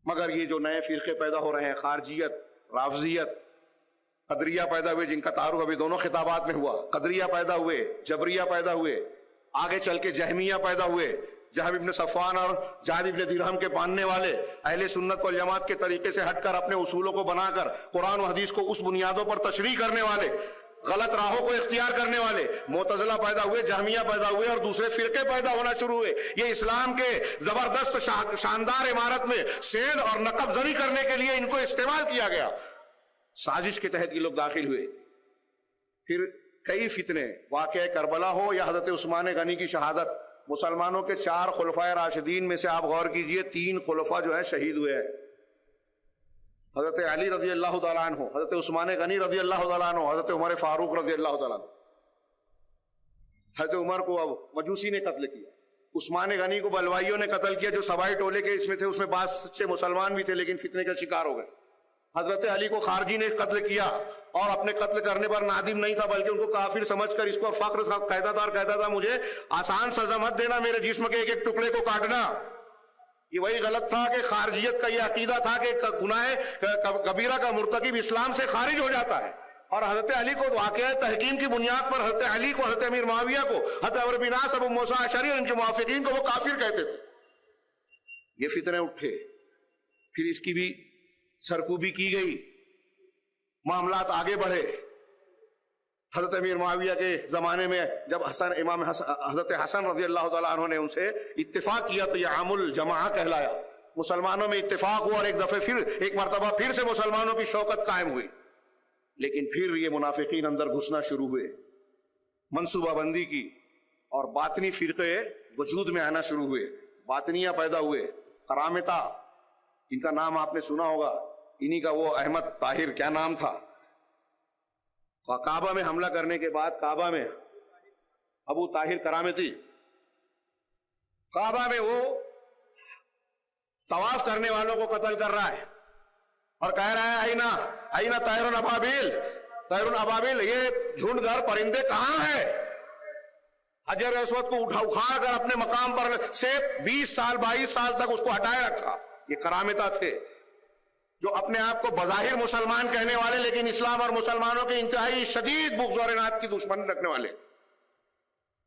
مگر یہ جو نئے فرقے پیدا ہو رہے ہیں، خارجیت، رافضیت، قدریہ پیدا ہوئے، جن کا تعارف ابھی دونوں خطابات میں ہوا. قدریہ پیدا ہوئے، جبریہ پیدا ہوئے، آگے چل کے جہمیہ پیدا ہوئے. جہم ابن صفوان اور جعد ابن درہم کے ماننے والے، اہل سنت والجماعت کے طریقے سے ہٹ کر اپنے اصولوں کو بنا کر قرآن و حدیث کو اس بنیادوں پر تشریح کرنے والے، غلط راہوں کو اختیار کرنے والے. معتزلہ پیدا ہوئے، جہمیہ پیدا ہوئے، اور دوسرے فرقے پیدا ہونا شروع ہوئے. یہ اسلام کے زبردست شاندار عمارت میں سیل اور نقب زنی کرنے کے لیے ان کو استعمال کیا گیا. سازش کے تحت یہ لوگ داخل ہوئے. پھر کئی فتنے، واقعہ کربلا ہو یا حضرت عثمان غنی کی شہادت. مسلمانوں کے 4 خلفائے راشدین میں سے آپ غور کیجئے 3 خلفاء جو ہیں شہید ہوئے ہیں. حضرت علی رضی اللہ تعالیٰ عنہ، حضرت عثمان غنی رضی اللہ تعالیٰ عنہ، حضرت عمر فاروق رضی اللہ تعالیٰ عنہ. حضرت عمر کو اب مجوسی نے قتل کیا، عثمان غنی کو بلوائیوں نے قتل کیا جو سبائی ٹولے کے اس میں تھے. اس میں بعض سچے مسلمان بھی تھے لیکن فتنے کا شکار ہو گئے. حضرت علی کو خارجی نے قتل کیا اور اپنے قتل کرنے پر نادم نہیں تھا بلکہ ان کو کافر سمجھ کر اس کو فخر کہتا تھا، اور کہتا تھا مجھے آسان سزا مت دینا، میرے جسم کے ایک ایک ٹکڑے کو کاٹنا. یہ وہی غلط تھا کہ خارجیت کا یہ عقیدہ تھا کہ گناہ کبیرہ کا مرتکب اسلام سے خارج ہو جاتا ہے. اور حضرت علی کو واقعہ تحکیم کی بنیاد پر حضرت علی کو، حضرت امیر معاویہ کو، حضرت عمرو بن عاص، ابو موسیٰ اشعری اور ان کے موافقین کو وہ کافر کہتے تھے. یہ فتنے اٹھے، پھر اس کی بھی سرکوبی کی گئی، معاملات آگے بڑھے. حضرت امیر معاویہ کے زمانے میں جب امام حضرت حسن رضی اللہ تعالیٰ عنہ نے ان سے اتفاق کیا تو یہ عام الجماعہ کہلایا. مسلمانوں میں اتفاق ہوا اور ایک مرتبہ پھر سے مسلمانوں کی شوکت قائم ہوئی. لیکن پھر یہ منافقین اندر گھسنا شروع ہوئے، منصوبہ بندی کی، اور باطنی فرقے وجود میں آنا شروع ہوئے. باطنیہ پیدا ہوئے، کرامتہ، ان کا نام آپ نے سنا ہوگا. انہی کا وہ احمد طاہر، کیا نام تھا، کعبہ میں حملہ کرنے کے بعد کعبہ میں ابو طاہر کرامتی، کعبہ میں وہ طواف کرنے والوں کو قتل کر رہا ہے اور کہہ رہا ہے اینا طیر ابابیل، یہ جھنڈ گر پرندے کہاں ہیں؟ حجر اسود کو اٹھا کر اپنے مقام پر سے 20 سال 22 سال تک اس کو ہٹائے رکھا. یہ کرامتا تھے جو اپنے آپ کو بظاہر مسلمان کہنے والے لیکن اسلام اور مسلمانوں کے انتہائی شدید بغض اور عناد کی دشمنی رکھنے والے.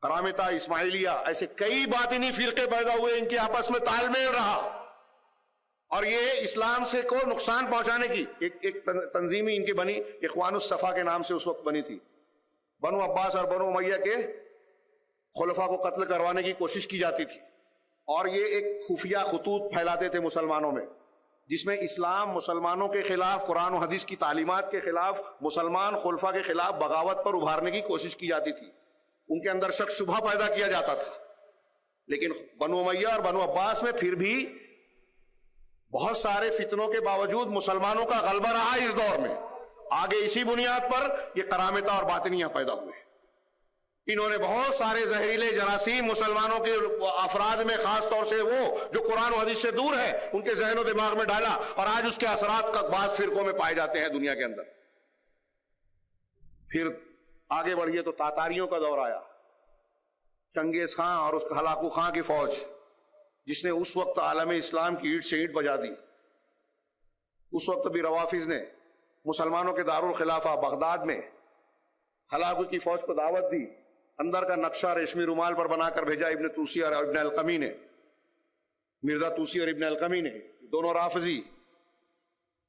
کرامتا، اسماعیلیہ، ایسے کئی باطنی فرقے پیدا ہوئے، ان کے آپس میں تال میل رہا اور یہ اسلام سے کو نقصان پہنچانے کی ایک تنظیم ان کی بنی، اخوان الصفا کے نام سے اس وقت بنی تھی. بنو عباس اور بنو امیہ کے خلفاء کو قتل کروانے کی کوشش کی جاتی تھی اور یہ ایک خفیہ خطوط پھیلاتے تھے مسلمانوں میں، جس میں اسلام مسلمانوں کے خلاف، قرآن و حدیث کی تعلیمات کے خلاف، مسلمان خلفاء کے خلاف بغاوت پر ابھارنے کی کوشش کی جاتی تھی. ان کے اندر شک شبہ پیدا کیا جاتا تھا. لیکن بنو امیہ اور بنو عباس میں پھر بھی بہت سارے فتنوں کے باوجود مسلمانوں کا غلبہ رہا اس دور میں. آگے اسی بنیاد پر یہ کرامتہ اور باطنیاں پیدا ہوئے. انہوں نے بہت سارے زہریلے جراثیم مسلمانوں کے افراد میں، خاص طور سے وہ جو قرآن و حدیث سے دور ہے، ان کے ذہن و دماغ میں ڈالا اور آج اس کے اثرات کا بعض فرقوں میں پائے جاتے ہیں دنیا کے اندر. پھر آگے بڑھیے تو تاتاریوں کا دور آیا. چنگیز خان اور اس ہلاکو خان کی فوج، جس نے اس وقت عالم اسلام کی اینٹ سے اینٹ بجا دی. اس وقت بھی روافظ نے مسلمانوں کے دارالخلافہ بغداد میں ہلاکو کی فوج کو دعوت دی. اندر کا نقشہ ریشمی رومال پر بنا کر بھیجا ابن توسی اور ابن القمی نے، مرزا توسی اور ابن القمی نے، دونوں رافضی.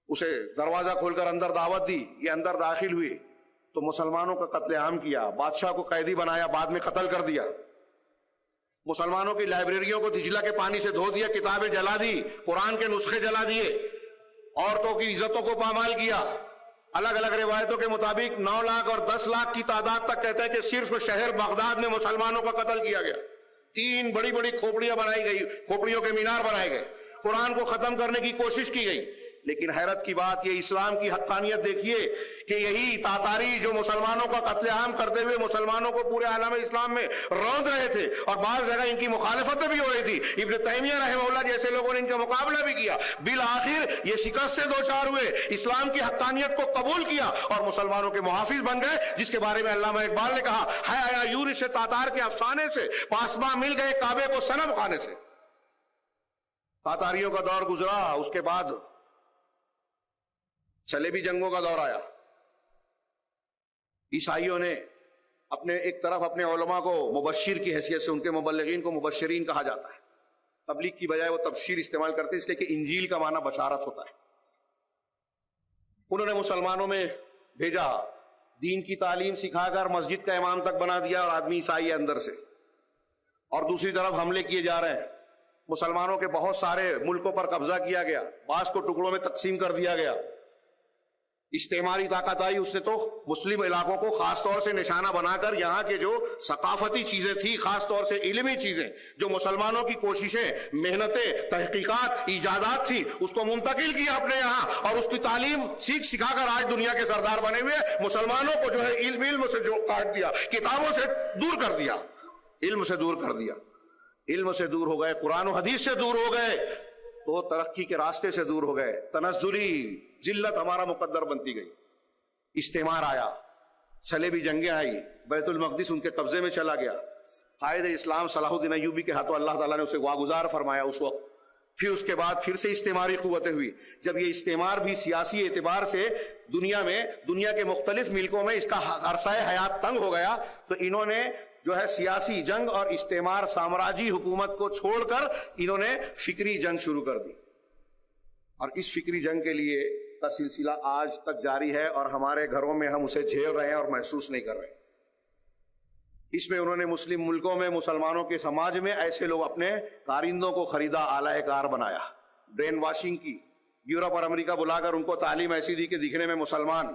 اسے دروازہ کھول کر اندر دعوت دی. یہ اندر داخل ہوئے تو مسلمانوں کا قتل عام کیا، بادشاہ کو قیدی بنایا، بعد میں قتل کر دیا. مسلمانوں کی لائبریریوں کو دجلہ کے پانی سے دھو دیا، کتابیں جلا دی، قرآن کے نسخے جلا دیے، عورتوں کی عزتوں کو پامال کیا. الگ الگ روایتوں کے مطابق 9 لاکھ اور 10 لاکھ کی تعداد تک کہتے ہیں کہ صرف شہر بغداد میں مسلمانوں کا قتل کیا گیا. 3 بڑی بڑی کھوپڑیاں بنائی گئی، کھوپڑیوں کے مینار بنائے گئے، قرآن کو ختم کرنے کی کوشش کی گئی. لیکن حیرت کی بات یہ اسلام کی حقانیت دیکھیے کہ یہی تاتاری جو مسلمانوں کا قتل عام کرتے ہوئے مسلمانوں کو پورے عالم اسلام میں روند رہے تھے اور بعض جگہ ان کی مخالفتیں بھی ہو رہی تھی، ابن تیمیہ رحمہ اللہ جیسے لوگوں نے ان کا مقابلہ بھی کیا، بالآخر یہ شکست سے دوچار ہوئے، اسلام کی حقانیت کو قبول کیا اور مسلمانوں کے محافظ بن گئے، جس کے بارے میں علامہ اقبال نے کہا ہے آیا یورش تاتار کے افسانے سے، پاسباں مل گئے کعبے کو صنم خانے سے. تاتاریوں کا دور گزرا، اس کے بعد صلیبی جنگوں کا دور آیا. عیسائیوں نے اپنے ایک طرف اپنے علماء کو مبشر کی حیثیت سے، ان کے مبلغین کو مبشرین کہا جاتا ہے، تبلیغ کی بجائے وہ تبشیر استعمال کرتے ہیں اس لیے کہ انجیل کا معنی بشارت ہوتا ہے. انہوں نے مسلمانوں میں بھیجا، دین کی تعلیم سکھا کر مسجد کا امام تک بنا دیا اور آدمی عیسائی ہے اندر سے. اور دوسری طرف حملے کیے جا رہے ہیں، مسلمانوں کے بہت سارے ملکوں پر قبضہ کیا گیا، بعض کو ٹکڑوں میں تقسیم کر دیا گیا. استعماری طاقت آئی، اس نے تو مسلم علاقوں کو خاص طور سے نشانہ بنا کر یہاں کے جو ثقافتی چیزیں تھی، خاص طور سے علمی چیزیں جو مسلمانوں کی کوششیں، محنتیں، تحقیقات، ایجادات تھی، اس کو منتقل کیا اپنے یہاں اور اس کی تعلیم سیکھ سکھا کر آج دنیا کے سردار بنے ہوئے. مسلمانوں کو جو ہے علم سے جو کاٹ دیا، کتابوں سے دور کر دیا، علم سے دور کر دیا. علم سے دور ہو گئے، قرآن و حدیث سے دور ہو گئے تو ترقی کے راستے سے دور ہو گئے. تنزلی ذلت ہمارا مقدر بنتی گئی. استعمار آیا، صلیبی جنگیں آئی، بیت المقدس ان کے قبضے میں چلا گیا. قائد اسلام صلاح الدین ایوبی کے ہاتھوں اللہ تعالیٰ نے اسے واگزار فرمایا اس وقت. پھر اس کے بعد پھر سے استعماری قوتیں ہوئی. جب یہ استعمار بھی سیاسی اعتبار سے دنیا کے مختلف ملکوں میں اس کا عرصہ حیات تنگ ہو گیا تو انہوں نے جو ہے سیاسی جنگ اور استعمار سامراجی حکومت کو چھوڑ کر انہوں نے فکری جنگ شروع کر دی. اور اس فکری جنگ کے لیے کا سلسلہ آج تک جاری ہے اور ہمارے گھروں میں ہم اسے جھیل رہے ہیں اور محسوس نہیں کر رہے. اس میں انہوں نے مسلم ملکوں میں مسلمانوں کے سماج میں ایسے لوگ اپنے کارندوں کو خریدا، آلہ کار بنایا، برین واشنگ کی، یورپ اور امریکہ بلا کر ان کو تعلیم ایسی دی کہ دکھنے میں مسلمان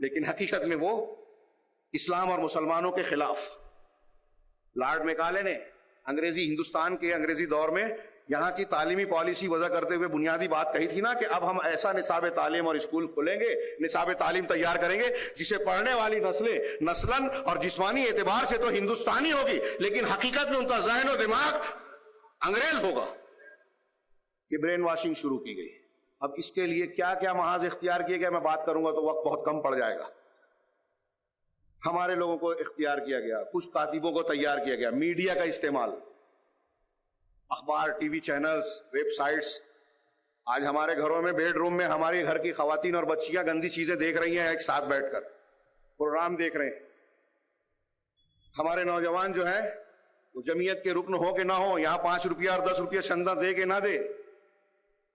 لیکن حقیقت میں وہ اسلام اور مسلمانوں کے خلاف. لارڈ میکالے نے ہندوستان کے انگریزی دور میں یہاں کی تعلیمی پالیسی وضع کرتے ہوئے بنیادی بات کہی تھی نا کہ اب ہم ایسا نصاب تعلیم اور اسکول کھولیں گے، نصاب تعلیم تیار کریں گے جسے پڑھنے والی نسلیں نسلاً اور جسمانی اعتبار سے تو ہندوستانی ہوگی لیکن حقیقت میں ان کا ذہن و دماغ انگریز ہوگا. یہ برین واشنگ شروع کی گئی. اب اس کے لیے کیا کیا محاذ اختیار کیے گئے میں بات کروں گا تو وقت بہت کم پڑ جائے گا. ہمارے لوگوں کو اختیار کیا گیا, کچھ کاتبوں کو تیار کیا گیا, میڈیا کا استعمال, اخبار, T V channels, web sites. آج ہمارے گھروں میں بیڈ روم میں ہماری گھر کی خواتین اور بچیاں گندی چیزیں دیکھ رہی ہیں, ایک ساتھ بیٹھ کر پروگرام دیکھ رہے ہیں. ہمارے نوجوان جو ہیں وہ جمعیت کے رکن ہو کہ نہ ہو, یہاں 5 روپیہ اور 10 روپیہ چندہ دے کہ نہ دے,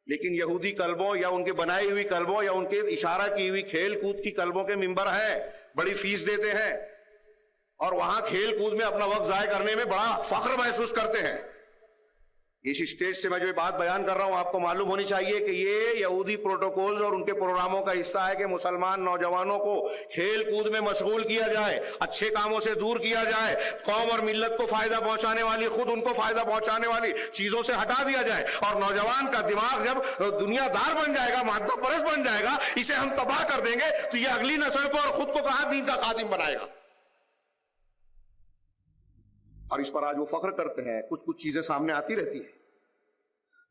لیکن یہودی کلبوں یا ان کے بنائی ہوئی کلبوں یا ان کے اشارہ کی ہوئی کھیل کود کی کلبوں کے ممبر ہیں, بڑی فیس دیتے ہیں اور وہاں کھیل کود میں اپنا وقت ضائع کرنے میں بڑا فخر محسوس کرتے ہیں. اس اسٹیج سے میں جو بات بیان کر رہا ہوں آپ کو معلوم ہونی چاہیے کہ یہ یہودی پروٹوکولز اور ان کے پروگراموں کا حصہ ہے کہ مسلمان نوجوانوں کو کھیل کود میں مشغول کیا جائے, اچھے کاموں سے دور کیا جائے, قوم اور ملت کو فائدہ پہنچانے والی, خود ان کو فائدہ پہنچانے والی چیزوں سے ہٹا دیا جائے. اور نوجوان کا دماغ جب دنیا دار بن جائے گا, مادہ پرست بن جائے گا, اسے ہم تباہ کر دیں گے تو یہ اگلی نسل کو اور خود کو کہاں دین کا خادم بنائے گا. اور اس پر آج وہ فخر کرتے ہیں. کچھ چیزیں سامنے آتی رہتی ہیں.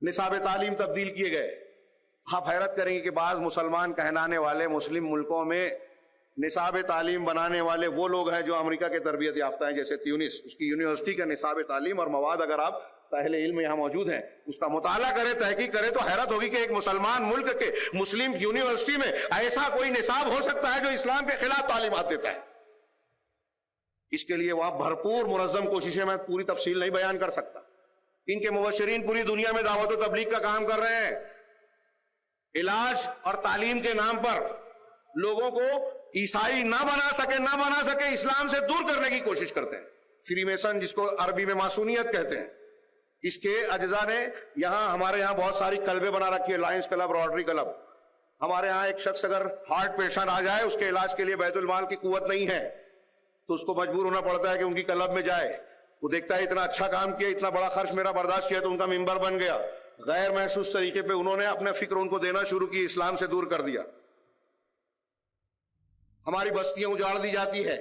نصاب تعلیم تبدیل کیے گئے. آپ حیرت کریں گے کہ بعض مسلمان کہلانے والے مسلم ملکوں میں نصاب تعلیم بنانے والے وہ لوگ ہیں جو امریکہ کے تربیت یافتہ ہیں, جیسے تیونس, اس کی یونیورسٹی کا نصاب تعلیم اور مواد اگر آپ اہل علم یہاں موجود ہیں اس کا مطالعہ کریں, تحقیق کریں تو حیرت ہوگی کہ ایک مسلمان ملک کے مسلم یونیورسٹی میں ایسا کوئی نصاب ہو سکتا ہے جو اسلام کے خلاف تعلیمات دیتا ہے. اس کے لیے وہاں بھرپور منظم کوششیں, میں پوری تفصیل نہیں بیان کر سکتا. ان کے مبشرین پوری دنیا میں دعوت و تبلیغ کا کام کر رہے ہیں. علاج اور تعلیم کے نام پر لوگوں کو عیسائی نہ بنا سکے اسلام سے دور کرنے کی کوشش کرتے ہیں. فری میسن, جس کو عربی میں ماسونیت کہتے ہیں, اس کے اجزاء نے ہمارے یہاں بہت ساری کلبیں بنا رکھی ہے, لائنز کلب, روٹری کلب. ہمارے ہاں ایک شخص اگر ہارٹ پیشنٹ آ جائے, اس کے علاج کے لیے بیت المال کی قوت نہیں ہے تو اس کو مجبور ہونا پڑتا ہے کہ ان کی کلب میں جائے. وہ دیکھتا ہے اتنا اچھا کام کیا, اتنا بڑا خرچ میرا برداشت کیا, تو ان کا ممبر بن گیا. غیر محسوس طریقے پہ انہوں نے اپنے فکر ان کو دینا شروع کی, اسلام سے دور کر دیا. ہماری بستیاں اجاڑ دی جاتی ہے,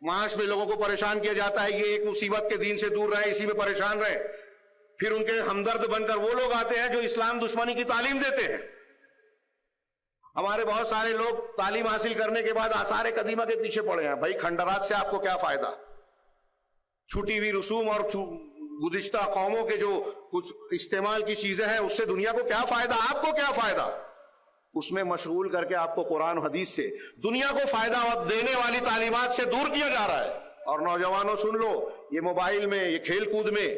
معاش میں لوگوں کو پریشان کیا جاتا ہے, یہ ایک مصیبت کے دین سے دور رہے, اسی میں پریشان رہے. پھر ان کے ہمدرد بن کر وہ لوگ آتے ہیں جو اسلام دشمنی کی تعلیم دیتے ہیں. ہمارے بہت سارے لوگ تعلیم حاصل کرنے کے بعد آثار قدیمہ کے پیچھے پڑے ہیں. بھائی کھنڈرات سے آپ کو کیا فائدہ, چھٹی ہوئی رسوم اور گزشتہ قوموں کے جو کچھ استعمال کی چیزیں ہیں اس سے دنیا کو کیا فائدہ, آپ کو کیا فائدہ. اس میں مشغول کر کے آپ کو قرآن و حدیث سے دنیا کو فائدہ دینے والی تعلیمات سے دور کیا جا رہا ہے. اور نوجوانوں سن لو, یہ موبائل میں, یہ کھیل کود میں,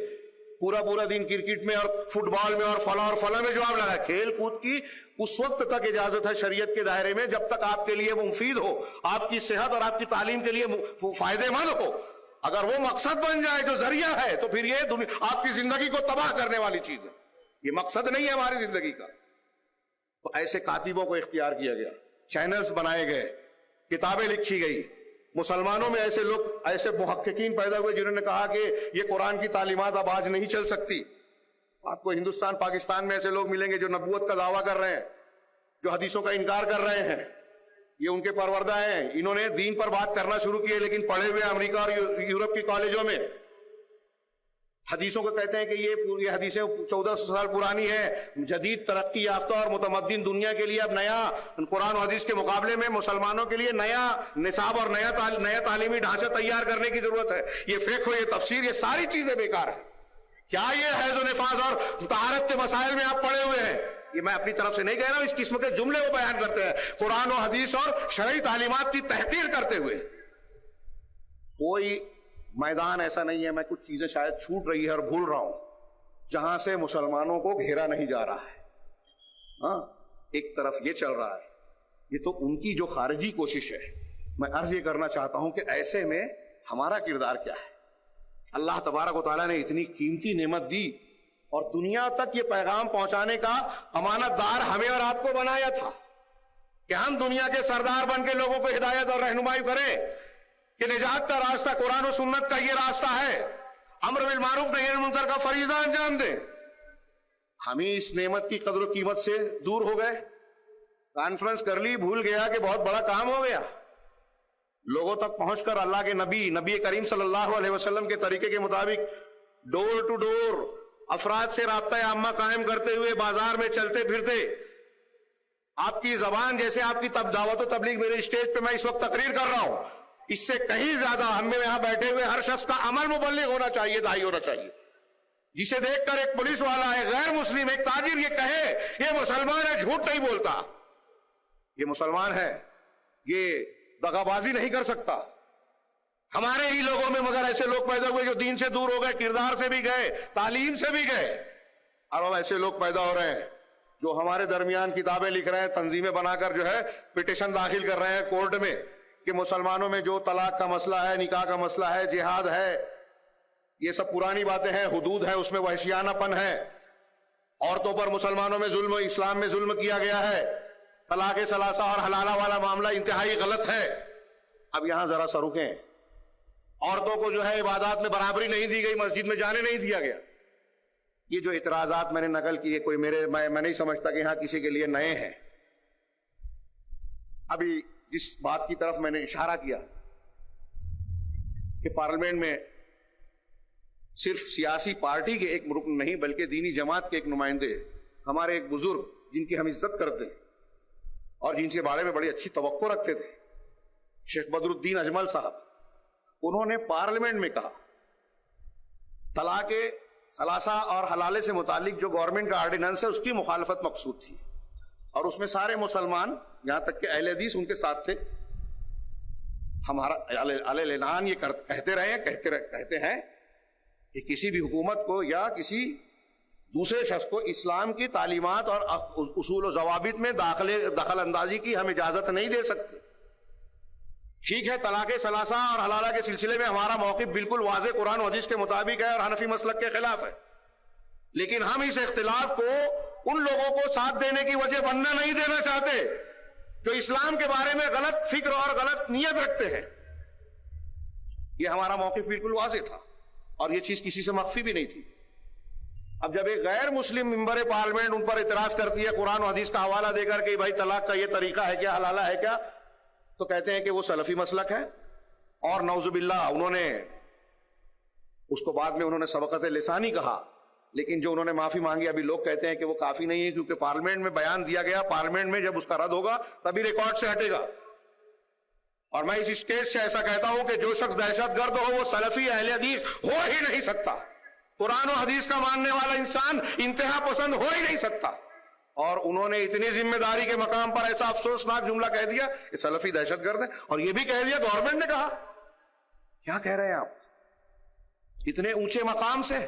پورا دن کرکٹ میں اور فٹ بال میں اور فلاں میں جو آپ لگا, کھیل کود کی اس وقت تک اجازت ہے شریعت کے دائرے میں جب تک آپ کے لیے مفید ہو, آپ کی صحت اور آپ کی تعلیم کے لیے فائدے مند ہو. اگر وہ مقصد بن جائے جو ذریعہ ہے تو پھر یہ آپ کی زندگی کو تباہ کرنے والی چیز ہے. یہ مقصد نہیں ہے ہماری زندگی کا. تو ایسے کاتبوں کو اختیار کیا گیا, چینلز بنائے گئے, کتابیں لکھی گئی. مسلمانوں میں ایسے لوگ, ایسے محققین پیدا ہوئے جنہوں نے کہا کہ یہ قرآن کی تعلیمات اب آج نہیں چل سکتی. آپ کو ہندوستان پاکستان میں ایسے لوگ ملیں گے جو نبوت کا دعویٰ کر رہے ہیں, جو حدیثوں کا انکار کر رہے ہیں. یہ ان کے پروردہ ہیں, انہوں نے دین پر بات کرنا شروع کی ہے لیکن پڑھے ہوئے امریکہ اور یورپ کی کالجوں میں حدیثوں کو کہتے ہیں کہ یہ حدیثیں 1400 سال پرانی ہے. جدید ترقی یافتہ اور متمدن دنیا کے لیے اب نیا قرآن و حدیث کے مقابلے میں مسلمانوں کے لیے نیا نصاب اور نیا تعلیمی ڈھانچہ تیار کرنے کی ضرورت ہے. یہ فقہ, یہ تفسیر, یہ ساری چیزیں بیکار ہیں. کیا یہ حیض و نفاس اور طہارت کے مسائل میں آپ پڑے ہوئے ہیں؟ یہ میں اپنی طرف سے نہیں کہہ رہا ہوں, اس قسم کے جملے وہ بیان کرتے ہیں قرآن و حدیث اور شرعی تعلیمات کی تحقیر کرتے ہوئے. کوئی میدان ایسا نہیں ہے, میں کچھ چیزیں شاید چھوٹ رہی ہے اور بھول رہا ہوں, جہاں سے مسلمانوں کو گھیرا نہیں جا رہا ہے. ہاں, ایک طرف یہ چل رہا ہے, یہ تو ان کی جو خارجی کوشش ہے. میں عرض یہ کرنا چاہتا ہوں کہ ایسے میں ہمارا کردار کیا ہے. اللہ تبارک و تعالیٰ نے اتنی قیمتی نعمت دی اور دنیا تک یہ پیغام پہنچانے کا امانت دار ہمیں اور آپ کو بنایا تھا کہ ہم دنیا کے سردار بن کے لوگوں کو ہدایت اور رہنمائی کریں کہ نجات کا راستہ قرآن و سنت کا یہ راستہ ہے, امر بالمعروف نہی عن المنکر کا فریضہ انجام دیں. ہم ہی اس نعمت کی قدر و قیمت سے دور ہو گئے, کانفرنس کر لی, بھول گیا کہ بہت بڑا کام ہو گیا. لوگوں تک پہنچ کر اللہ کے نبی کریم صلی اللہ علیہ وسلم کے طریقے کے مطابق ڈور ٹو ڈور افراد سے رابطہ عامہ قائم کرتے ہوئے بازار میں چلتے پھرتے آپ کی زبان جیسے آپ کی دعوت و تبلیغ میرے اسٹیج پہ میں اس وقت تقریر کر رہا ہوں، اس سے کہیں زیادہ ہمیں یہاں بیٹھے ہوئے ہر شخص کا عمل مبلغ ہونا چاہیے، داعی ہونا چاہیے. جسے دیکھ کر ایک پولیس والا ہے، غیر مسلم، ایک تاجر یہ کہے یہ مسلمان ہے، جھوٹ نہیں بولتا، یہ مسلمان ہے، یہ دغا بازی نہیں کر سکتا. ہمارے ہی لوگوں میں مگر ایسے لوگ پیدا ہوئے جو دین سے دور ہو گئے، کردار سے بھی گئے، تعلیم سے بھی گئے، اور اب ایسے لوگ پیدا ہو رہے ہیں جو ہمارے درمیان کتابیں لکھ رہے ہیں، تنظیمیں بنا کر جو ہے پٹیشن داخل کر رہے ہیں کورٹ میں کہ مسلمانوں میں جو طلاق کا مسئلہ ہے، نکاح کا مسئلہ ہے، جہاد ہے، یہ سب پرانی باتیں ہیں، حدود ہے، اس میں وحشیانہ پن ہے، عورتوں پر مسلمانوں میں ظلم، اسلام میں ظلم کیا گیا ہے، طلاق ثلاثہ اور حلالہ والا معاملہ انتہائی غلط ہے. اب یہاں ذرا سا رکیں. عورتوں کو جو ہے عبادات میں برابری نہیں دی گئی، مسجد میں جانے نہیں دیا گیا. یہ جو اعتراضات میں نے نقل کیے کوئی میں نہیں سمجھتا کہ یہاں کسی کے لیے نئے ہیں. ابھی جس بات کی طرف میں نے اشارہ کیا کہ پارلیمنٹ میں صرف سیاسی پارٹی کے ایک رکن نہیں بلکہ دینی جماعت کے ایک نمائندے، ہمارے ایک بزرگ جن کی ہم عزت کرتے ہیں اور جن کے بارے میں بڑی اچھی توقع رکھتے تھے، شیخ بدر الدین اجمل صاحب، انہوں نے پارلیمنٹ میں کہا طلاق ثلاثہ اور حلالے سے متعلق جو گورنمنٹ کا آرڈیننس ہے اس کی مخالفت مقصود تھی، اور اس میں سارے مسلمان یہاں تک کہ اہل حدیث ان کے ساتھ تھے. ہمارا اعلان یہ کہتے رہے ہیں، کہتے ہیں کہ کسی بھی حکومت کو یا کسی دوسرے شخص کو اسلام کی تعلیمات اور اصول و ضوابط میں دخل اندازی کی ہم اجازت نہیں دے سکتے. ٹھیک ہے، طلاق ثلاثہ اور حلالہ کے سلسلے میں ہمارا موقف بالکل واضح قرآن و حدیث کے مطابق ہے اور حنفی مسلک کے خلاف ہے، لیکن ہم اس اختلاف کو ان لوگوں کو ساتھ دینے کی وجہ بننا نہیں دینا چاہتے جو اسلام کے بارے میں غلط فکر اور غلط نیت رکھتے ہیں. یہ ہمارا موقف بالکل واضح تھا اور یہ چیز کسی سے مخفی بھی نہیں تھی. اب جب ایک غیر مسلم ممبر پارلیمنٹ ان پر اعتراض کرتی ہے قرآن و حدیث کا حوالہ دے کر کہ بھائی طلاق کا یہ طریقہ ہے کیا، حلالہ ہے کیا، تو کہتے ہیں کہ وہ سلفی مسلک ہے، اور نعوذ باللہ انہوں نے اس کو بعد میں انہوں نے سبقت لسانی کہا، لیکن جو انہوں نے معافی مانگی ابھی لوگ کہتے ہیں کہ وہ کافی نہیں ہے کیونکہ پارلیمنٹ میں بیان دیا گیا، پارلیمنٹ میں جب اس کا رد ہوگا تبھی ریکارڈ سے ہٹے گا. اور میں اس اسٹیج سے ایسا کہتا ہوں کہ جو شخص دہشت گرد ہو وہ سلفی اہل حدیث ہو ہی نہیں سکتا. قرآن و حدیث کا ماننے والا انسان انتہا پسند ہو ہی نہیں سکتا. اور انہوں نے اتنی ذمہ داری کے مقام پر ایسا افسوسناک جملہ کہہ دیا کہ سلفی دہشت گرد ہے، اور یہ بھی کہہ دیا گورنمنٹ نے کہا. کیا کہہ رہے ہیں آپ اتنے اونچے مقام سے،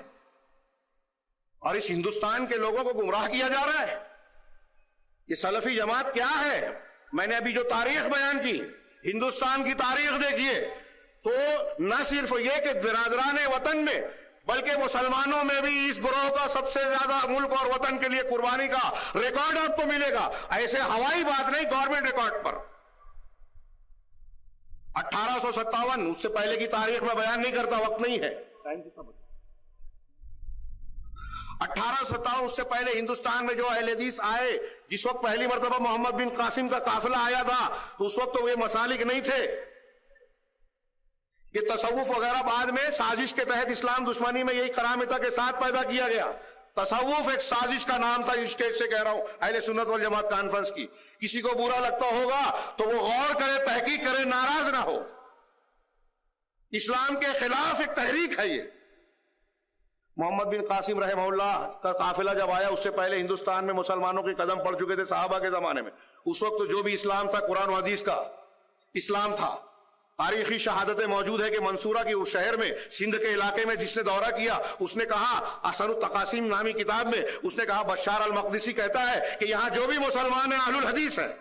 اور اس ہندوستان کے لوگوں کو گمراہ کیا جا رہا ہے. یہ سلفی جماعت کیا ہے؟ میں نے ابھی جو تاریخ بیان کی، ہندوستان کی تاریخ دیکھیے تو نہ صرف یہ کہ برادران وطن میں بلکہ مسلمانوں میں بھی اس گروہ کا سب سے زیادہ ملک اور وطن کے لیے قربانی کا ریکارڈ آپ کو ملے گا. ایسے ہوائی بات نہیں، گورنمنٹ ریکارڈ پر. 1857 اس سے پہلے کی تاریخ میں بیان نہیں کرتا، وقت نہیں ہے. 1857 اس سے پہلے ہندوستان میں جو اہل حدیث آئے، جس وقت پہلی مرتبہ محمد بن قاسم کا قافلہ آیا تھا تو اس وقت تو یہ مسالک نہیں تھے. یہ تصوف وغیرہ بعد میں سازش کے تحت اسلام دشمنی میں یہی کرامتہ کے ساتھ پیدا کیا گیا. تصوف ایک سازش کا نام تھا، اس اسٹیج سے کہہ رہا ہوں، اہل سنت والجماعت کانفرنس کی. کسی کو برا لگتا ہوگا تو وہ غور کرے، تحقیق کرے، ناراض نہ ہو. اسلام کے خلاف ایک تحریک ہے یہ. محمد بن قاسم رحمہ اللہ کا قافلہ جب آیا، اس سے پہلے ہندوستان میں مسلمانوں کے قدم پڑ چکے تھے صحابہ کے زمانے میں. اس وقت جو بھی اسلام تھا قرآن و حدیث کا اسلام تھا. تاریخی شہادتیں موجود ہے کہ منصورہ کی اس شہر میں، سندھ کے علاقے میں جس نے دورہ کیا، اس نے کہا، احسن التقاسیم نامی کتاب میں اس نے کہا، بشار المقدسی کہتا ہے کہ یہاں جو بھی مسلمان ہیں اہل الحدیث ہیں.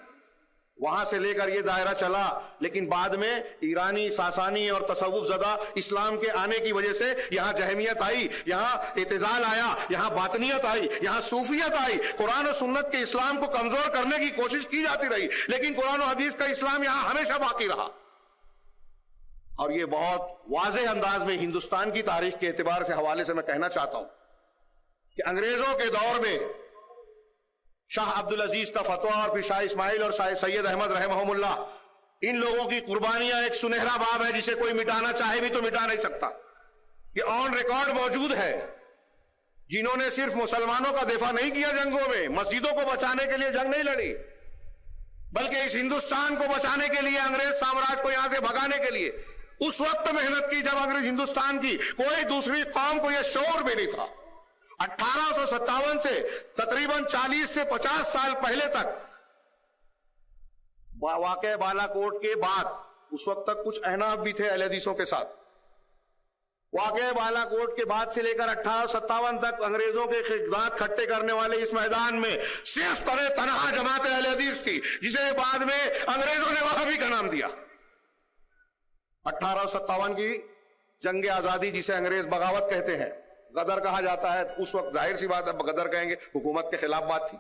وہاں سے لے کر یہ دائرہ چلا، لیکن بعد میں ایرانی، ساسانی اور تصوف زدہ اسلام کے آنے کی وجہ سے یہاں جہمیت آئی، یہاں اعتزال آیا، یہاں باطنیت آئی، یہاں صوفیت آئی. قرآن و سنت کے اسلام کو کمزور کرنے کی کوشش کی جاتی رہی، لیکن قرآن و حدیث کا اسلام یہاں ہمیشہ باقی رہا. اور یہ بہت واضح انداز میں ہندوستان کی تاریخ کے اعتبار سے حوالے سے میں کہنا چاہتا ہوں کہ انگریزوں کے دور میں شاہ عبدالعزیز کا فتویٰ اور پھر شاہ اسماعیل اور شاہ سید احمد رحمہم اللہ، ان لوگوں کی قربانیاں ایک سنہرا باب ہے جسے کوئی مٹانا چاہے بھی تو مٹا نہیں سکتا. یہ آن ریکارڈ موجود ہے. جنہوں نے صرف مسلمانوں کا دفاع نہیں کیا جنگوں میں، مسجدوں کو بچانے کے لیے جنگ نہیں لڑی، بلکہ اس ہندوستان کو بچانے کے لیے، انگریز سامراج کو یہاں سے بھگانے کے لیے اس وقت محنت کی جب انگریز ہندوستان کی کوئی دوسری قوم کو یہ شعور بھی نہیں تھا۔ 1857 سے تقریباً 40 سے 50 سال پہلے تک، واقعہ بالا کوٹ کے بعد، اس وقت تک کچھ احناف بھی تھے اہل حدیثوں کے ساتھ، واقعہ بالا کوٹ کے بعد سے لے کر 1857 تک انگریزوں کے خدمات کھٹے کرنے والے اس میدان میں صرف تنہا جماعت اہل حدیث تھی، جسے بعد میں انگریزوں نے وہابی کا نام دیا۔ 1857 کی جنگ آزادی، جسے انگریز بغاوت کہتے ہیں، غدر کہا جاتا ہے، اس وقت ظاہر سی بات ہے غدر کہیں گے، حکومت کے خلاف بات تھی۔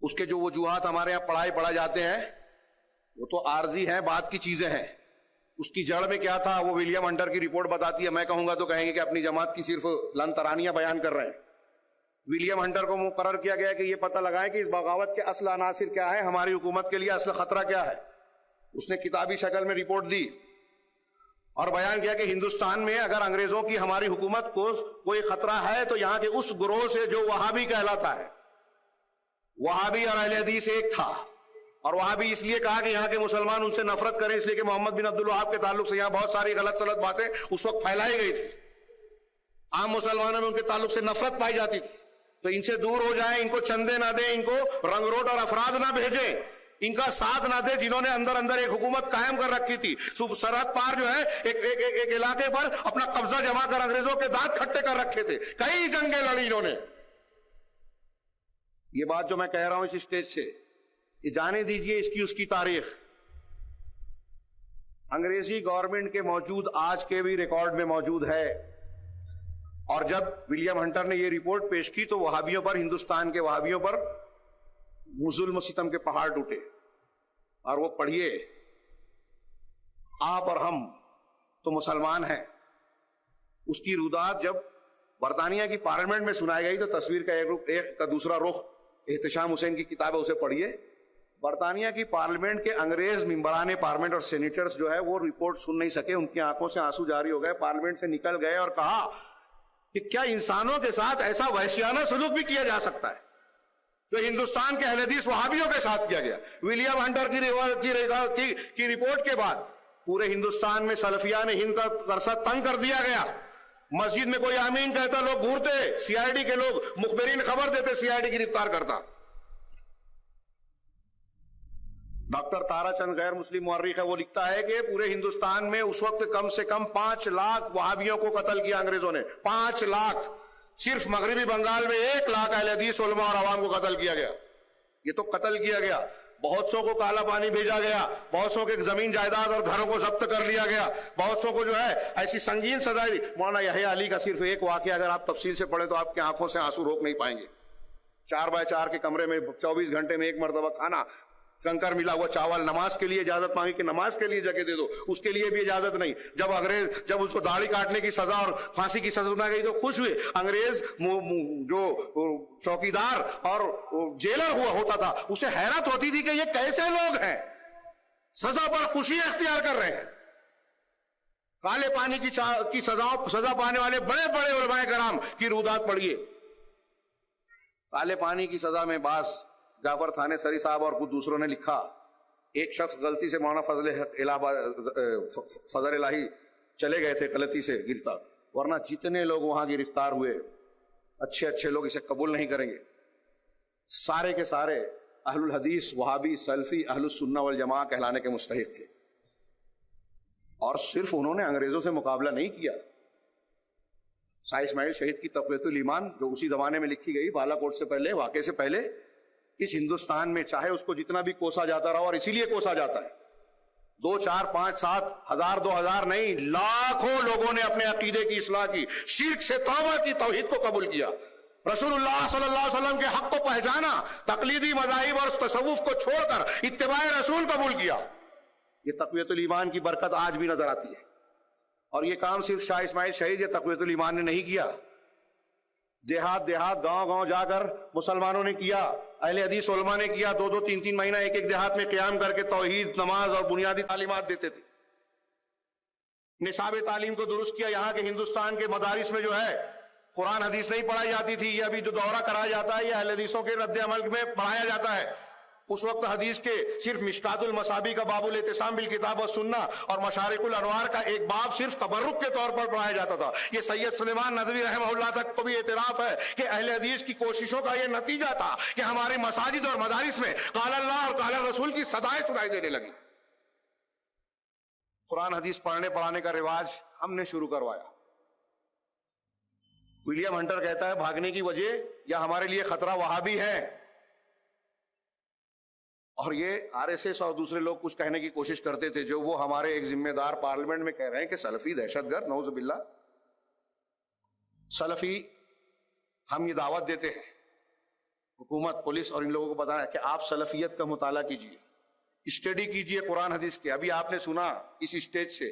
اس کے جو وجوہات ہمارے یہاں پڑھا جاتے ہیں وہ تو عارضی ہیں، بات کی چیزیں ہیں۔ اس کی جڑ میں کیا تھا وہ ولیم ہنٹر کی رپورٹ بتاتی ہے۔ میں کہوں گا تو کہیں گے کہ اپنی جماعت کی صرف لن ترانیاں بیان کر رہے ہیں۔ ولیم ہنٹر کو مقرر کیا گیا کہ یہ پتہ لگائیں کہ اس بغاوت کے اصل عناصر کیا ہے، ہماری حکومت کے لیے اصل خطرہ کیا ہے۔ اس نے کتابی شکل میں رپورٹ دی اور بیان کیا کہ ہندوستان میں اگر انگریزوں کی ہماری حکومت کو کوئی خطرہ ہے تو یہاں کے اس گروہ سے جو وہابی کہلاتا ہے۔ وہابی اور اہل حدیث ایک تھا، اور وہابی اس لیے کہا کہ یہاں کے مسلمان ان سے نفرت کریں، اس لیے کہ محمد بن عبد الوہاب کے تعلق سے یہاں بہت ساری غلط سلط باتیں اس وقت پھیلائی گئی تھی، عام مسلمانوں میں ان کے تعلق سے نفرت پائی جاتی تھی، تو ان سے دور ہو جائیں، ان کو چندے نہ دیں، ان کو رنگ روٹ اور افراد نہ بھیجیں، ان کا ساتھ نہ دیں جنہوں نے اندر ایک حکومت قائم کر رکھی تھی، سرحد پار جو ہے ایک علاقے پر اپنا قبضہ جما کر انگریزوں کے دانت کھٹے کر رکھے تھے، کئی جنگیں لڑی انہوں نے۔ یہ بات جو میں کہہ رہا ہوں اس اسٹیج سے، یہ جانے دیجئے اس کی تاریخ انگریزی گورنمنٹ کے موجود آج کے بھی ریکارڈ میں موجود ہے۔ اور جب ولیم ہنٹر نے یہ رپورٹ پیش کی تو وہابیوں پر، ہندوستان کے وہابیوں پر ظلم و ستم کے پہاڑ ٹوٹے۔ اور وہ پڑھیے، آپ اور ہم تو مسلمان ہیں، اس کی رودات جب برطانیہ کی پارلیمنٹ میں سنائی گئی تو تصویر کا ایک کا دوسرا رخ، احتشام حسین کی کتاب ہے، اسے پڑھیے۔ برطانیہ کی پارلیمنٹ کے انگریز ممبران پارلیمنٹ اور سینیٹرز جو ہے وہ رپورٹ سن نہیں سکے، ان کی آنکھوں سے آنسو جاری ہو گئے، پارلیمنٹ سے نکل گئے اور کہا کہ کیا انسانوں کے ساتھ ایسا وحشیانہ سلوک بھی کیا جا سکتا ہے جو ہندوستان کے اہل حدیث وہابیوں کے ساتھ کیا گیا۔ ولیم ہنٹر کی رپورٹ کے بعد پورے ہندوستان میں سلفیان ہند کا عرصہ تنگ کر دیا گیا، مسجد میں کوئی آمین کہتا لوگ گھورتے، سی آئی ڈی کے لوگ مخبرین خبر دیتے، سی آئی ڈی گرفتار کرتا۔ ڈاکٹر تارا چند غیر مسلم مورخ ہے، وہ لکھتا ہے کہ پورے ہندوستان میں اس وقت کم سے کم 5 لاکھ وہابیوں کو قتل کیا انگریزوں نے، 5 لاکھ۔ صرف مغربی بنگال میں 1 لاکھ اہل حدیث علماء اور عوام کو قتل کیا گیا۔ یہ تو قتل کیا گیا، بہت سو کو کالا پانی بھیجا گیا، بہت سو کے زمین جائیداد اور گھروں کو ضبط کر لیا گیا، بہت سو کو جو ہے ایسی سنگین سزائیں دی۔ مولانا یحییٰ علی کا صرف ایک واقعہ اگر آپ تفصیل سے پڑھیں تو آپ کی آنکھوں سے آنسو روک نہیں پائیں گے۔ 4x4 کے کمرے میں 24 گھنٹے میں 1 مرتبہ کھانا، کنکر ملا ہوا چاول، نماز کے لیے اجازت مانگی کہ نماز کے لیے جگہ دے دو، اس کے لیے بھی اجازت نہیں۔ جب اس کو داڑھی کاٹنے کی سزا اور پھانسی کی سزا سنا گئی تو خوش ہوئے۔ انگریز جو چوکیدار اور جیلر ہوا ہوتا تھا اسے حیرت ہوتی تھی کہ یہ کیسے لوگ ہیں سزا پر خوشی اختیار کر رہے ہیں۔ کالے پانی کی سزا پانے والے بڑے بڑے علماء کرام کی رودات پڑھیے۔ کالے پانی کی سزا میں بعض جعفر تھانے سری صاحب اور کچھ دوسروں نے لکھا، ایک شخص غلطی سے مولانا فضل الہی چلے گئے تھے غلطی سے گرفتار، ورنہ جتنے لوگ وہاں گرفتار ہوئے اچھے لوگ اسے قبول نہیں کریں گے، سارے کے سارے اہل الحدیث وہابی سلفی اہل السنہ والجماعہ کہلانے کے مستحق تھے۔ اور صرف انہوں نے انگریزوں سے مقابلہ نہیں کیا، شاہ اسماعیل شہید کی تقویۃ الایمان جو اسی زمانے میں لکھی گئی بالا کوٹ سے پہلے، واقعے سے پہلے، اس ہندوستان میں چاہے اس کو جتنا بھی کوسا جاتا رہا، اور اسی لیے کوسا جاتا ہے، 2 4 5 7 1000 2000 نہیں، لاکھوں لوگوں نے اپنے عقیدے کی اصلاح کی، شرک سے توبہ کی، توحید کو قبول کیا، رسول اللہ صلی اللہ علیہ وسلم کے حق کو پہچانا، تقلیدی مذاہب اور تصوف کو چھوڑ کر اتباع رسول قبول کیا۔ یہ تقویۃ الایمان کی برکت آج بھی نظر آتی ہے۔ اور یہ کام صرف شاہ اسماعیل شہید یا تقویۃ الایمان نے نہیں کیا، دیہات گاؤں جا کر مسلمانوں نے کیا، اہل حدیث علماء نے کیا، 2 3 مہینہ ایک دیہات میں قیام کر کے توحید، نماز اور بنیادی تعلیمات دیتے تھے، نصاب تعلیم کو درست کیا۔ یہاں کے ہندوستان کے مدارس میں جو ہے قرآن حدیث نہیں پڑھائی جاتی تھی، یہ ابھی جو دورہ کرایا جاتا ہے یہ اہل حدیثوں کے رد عمل میں پڑھایا جاتا ہے. اس وقت حدیث کے صرف مشکات المصابیح کا باب الاعتصام بالکتاب والسنہ اور مشارق الانوار کا ایک باب صرف تبرک کے طور پر پڑھایا جاتا تھا. یہ سید سلیمان ندوی رحمہ اللہ تک کو بھی اعتراف ہے کہ اہل حدیث کی کوششوں کا یہ نتیجہ تھا کہ ہماری مساجد اور مدارس میں قال اللہ اور قال رسول کی صدائیں سنائی دینے لگی. قرآن حدیث پڑھنے پڑھانے کا رواج ہم نے شروع کروایا. ولیم ہنٹر کہتا ہے بھاگنے کی وجہ یا ہمارے لیے خطرہ وہابی ہے، اور یہ آر ایس ایس اور دوسرے لوگ کچھ کہنے کی کوشش کرتے تھے جو وہ ہمارے ایک ذمہ دار پارلیمنٹ میں کہہ رہے ہیں کہ سلفی دہشت گرد، نعوذ باللہ. سلفی ہم یہ دعوت دیتے ہیں حکومت، پولیس اور ان لوگوں کو بتانا ہے کہ آپ سلفیت کا مطالعہ کیجئے، اسٹڈی کیجئے قرآن حدیث کے. ابھی آپ نے سنا اس اسٹیج سے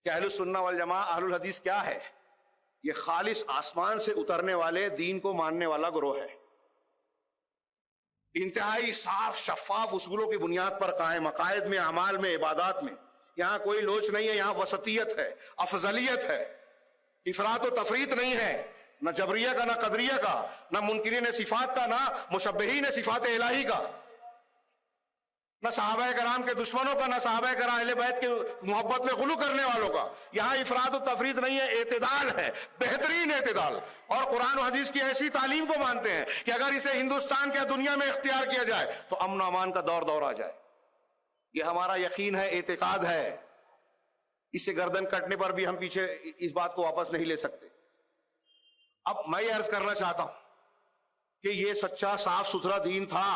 کہ اہل السنہ والجماعہ اہل الحدیث کیا ہے. یہ خالص آسمان سے اترنے والے دین کو ماننے والا گروہ ہے، انتہائی صاف شفاف اصولوں کی بنیاد پر قائم، عقائد میں، اعمال میں، عبادات میں. یہاں کوئی لوچ نہیں ہے، یہاں وسطیت ہے، افضلیت ہے، افراط و تفریط نہیں ہے، نہ جبریہ کا، نہ قدریہ کا، نہ منکرین صفات کا، نہ مشبہین صفات الہی کا، نہ صحابہ کرام کے دشمنوں کا، نہ صحابہ کرام اہل بیت کے محبت میں غلو کرنے والوں کا. یہاں افراد و تفریط نہیں ہے، اعتدال ہے، بہترین اعتدال. اور قرآن و حدیث کی ایسی تعلیم کو مانتے ہیں کہ اگر اسے ہندوستان کے دنیا میں اختیار کیا جائے تو امن و امان کا دور آ جائے. یہ ہمارا یقین ہے، اعتقاد ہے. اسے گردن کٹنے پر بھی ہم پیچھے اس بات کو واپس نہیں لے سکتے. اب میں یہ عرض کرنا چاہتا ہوں کہ یہ سچا صاف ستھرا دین تھا.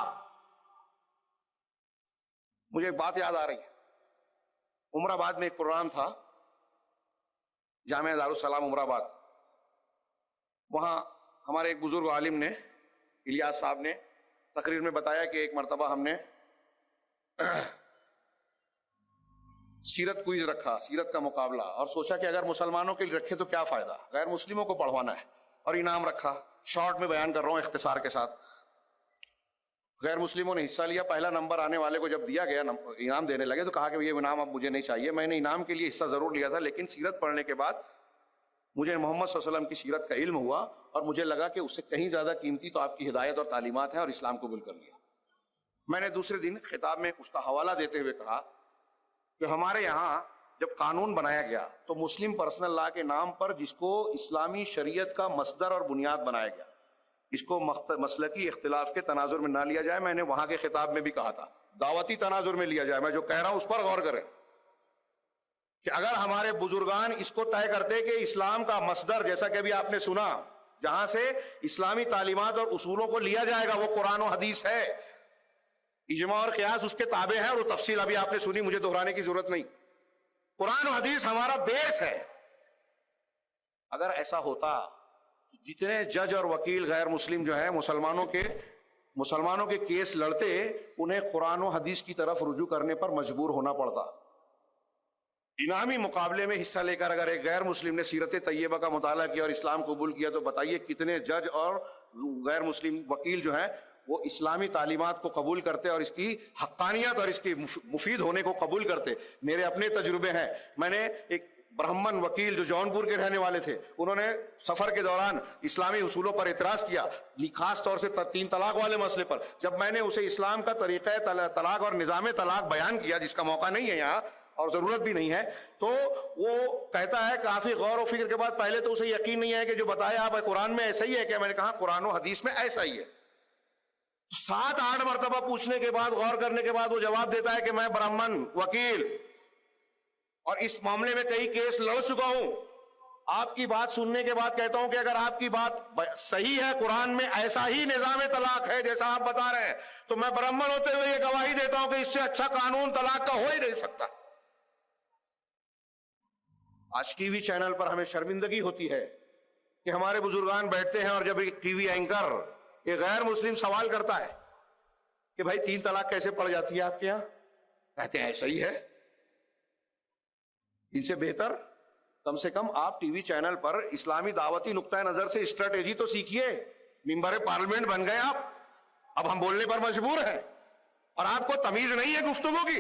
مجھے ایک بات یاد آ رہی ہے، عمر آباد میں ایک پروگرام تھا، جامعہ دارالسلام عمر آباد. وہاں ہمارے ایک بزرگ عالم نے، الیاس صاحب نے تقریر میں بتایا کہ ایک مرتبہ ہم نے سیرت کوئز رکھا، سیرت کا مقابلہ، اور سوچا کہ اگر مسلمانوں کے لیے رکھے تو کیا فائدہ، غیر مسلموں کو پڑھوانا ہے، اور انعام رکھا. شارٹ میں بیان کر رہا ہوں اختصار کے ساتھ. غیر مسلموں نے حصہ لیا. پہلا نمبر آنے والے کو جب دیا گیا، انعام دینے لگے تو کہا کہ یہ انعام اب مجھے نہیں چاہیے. میں نے انعام کے لیے حصہ ضرور لیا تھا، لیکن سیرت پڑھنے کے بعد مجھے محمد صلی اللہ علیہ وسلم کی سیرت کا علم ہوا اور مجھے لگا کہ اس سے کہیں زیادہ قیمتی تو آپ کی ہدایت اور تعلیمات ہیں، اور اسلام قبول کر لیا. میں نے دوسرے دن خطاب میں اس کا حوالہ دیتے ہوئے کہا کہ ہمارے یہاں جب قانون بنایا گیا تو مسلم پرسنل لا کے نام پر، جس کو اسلامی شریعت کا مصدر اور بنیاد بنایا گیا، اس کو مسلکی اختلاف کے تناظر میں نہ لیا جائے. میں نے وہاں کے خطاب میں بھی کہا تھا دعوتی تناظر میں لیا جائے. میں جو کہہ رہا ہوں اس پر غور کریں کہ اگر ہمارے بزرگان اس کو طے کرتے کہ اسلام کا مصدر، جیسا کہ ابھی آپ نے سنا، جہاں سے اسلامی تعلیمات اور اصولوں کو لیا جائے گا، وہ قرآن و حدیث ہے. اجماع اور قیاس اس کے تابع ہے، اور وہ تفصیل ابھی آپ نے سنی، مجھے دہرانے کی ضرورت نہیں. قرآن و حدیث ہمارا بیس ہے. اگر ایسا ہوتا، جتنے جج اور وکیل غیر مسلم جو ہیں مسلمانوں کے کیس لڑتے، انہیں قرآن و حدیث کی طرف رجوع کرنے پر مجبور ہونا پڑتا. انعامی مقابلے میں حصہ لے کر اگر ایک غیر مسلم نے سیرت طیبہ کا مطالعہ کیا اور اسلام قبول کیا تو بتائیے کتنے جج اور غیر مسلم وکیل جو ہیں وہ اسلامی تعلیمات کو قبول کرتے اور اس کی حقانیت اور اس کی مفید ہونے کو قبول کرتے. میرے اپنے تجربے ہیں. میں نے ایک برہمن وکیل جو جون پور کے رہنے والے تھے، انہوں نے سفر کے دوران اسلامی اصولوں پر اعتراض کیا، خاص طور سے 3 طلاق والے مسئلے پر. جب میں نے اسے اسلام کا طریقہ طلاق اور نظام طلاق بیان کیا، جس کا موقع نہیں ہے یہاں اور ضرورت بھی نہیں ہے، تو وہ کہتا ہے کافی غور و فکر کے بعد، پہلے تو اسے یقین نہیں ہے کہ جو بتایا آپ قرآن میں ایسا ہی ہے کیا. میں نے کہا قرآن و حدیث میں ایسا ہی ہے. 7-8 مرتبہ پوچھنے کے بعد، غور کرنے کے بعد وہ جواب دیتا ہے کہ میں برہمن وکیل اور اس معاملے میں کئی کیس لڑ چکا ہوں. آپ کی بات سننے کے بعد کہتا ہوں کہ اگر آپ کی بات صحیح ہے، قرآن میں ایسا ہی نظام طلاق ہے جیسا آپ بتا رہے ہیں، تو میں برہمن ہوتے ہوئے یہ گواہی دیتا ہوں کہ اس سے اچھا قانون طلاق کا ہو ہی نہیں سکتا. آج ٹی وی چینل پر ہمیں شرمندگی ہوتی ہے کہ ہمارے بزرگان بیٹھتے ہیں اور جب ایک ٹی وی اینکر ایک غیر مسلم سوال کرتا ہے کہ بھائی 3 طلاق کیسے پڑ جاتی ہے آپ کے یہاں، کہتے ہیں ایسا ہی ہے. ان سے بہتر کم سے کم آپ ٹی وی چینل پر اسلامی دعوتی نقطۂ نظر سے اسٹریٹجی تو سیکھیے. ممبر پارلیمنٹ بن گئے آپ، اب ہم بولنے پر مجبور ہیں اور آپ کو تمیز نہیں ہے گفتگو کی.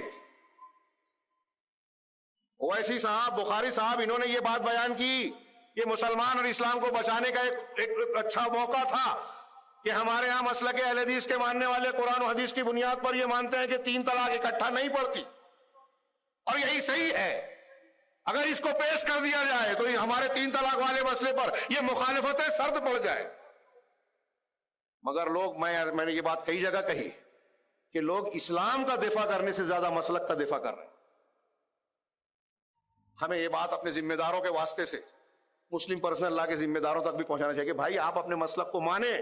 اویسی صاحب، بخاری صاحب، انہوں نے یہ بات بیان کی یہ مسلمان اور اسلام کو بچانے کا ایک اچھا موقع تھا کہ ہمارے یہاں مسلک اہل حدیث کے ماننے والے قرآن و حدیث کی بنیاد پر یہ مانتے ہیں کہ 3 طلاق اکٹھا نہیں پڑتی، اور یہی صحیح ہے۔ اگر اس کو پیش کر دیا جائے تو یہ ہمارے 3 طلاق والے مسئلے پر یہ مخالفتیں سرد پڑ جائے۔ مگر لوگ، میں نے یہ بات کئی جگہ کہی کہ لوگ اسلام کا دفاع کرنے سے زیادہ مسلک کا دفاع کر رہے ہیں۔ ہمیں یہ بات اپنے ذمہ داروں کے واسطے سے مسلم پرسنل لا کے ذمہ داروں تک بھی پہنچانا چاہیے کہ بھائی آپ اپنے مسلک کو مانیں،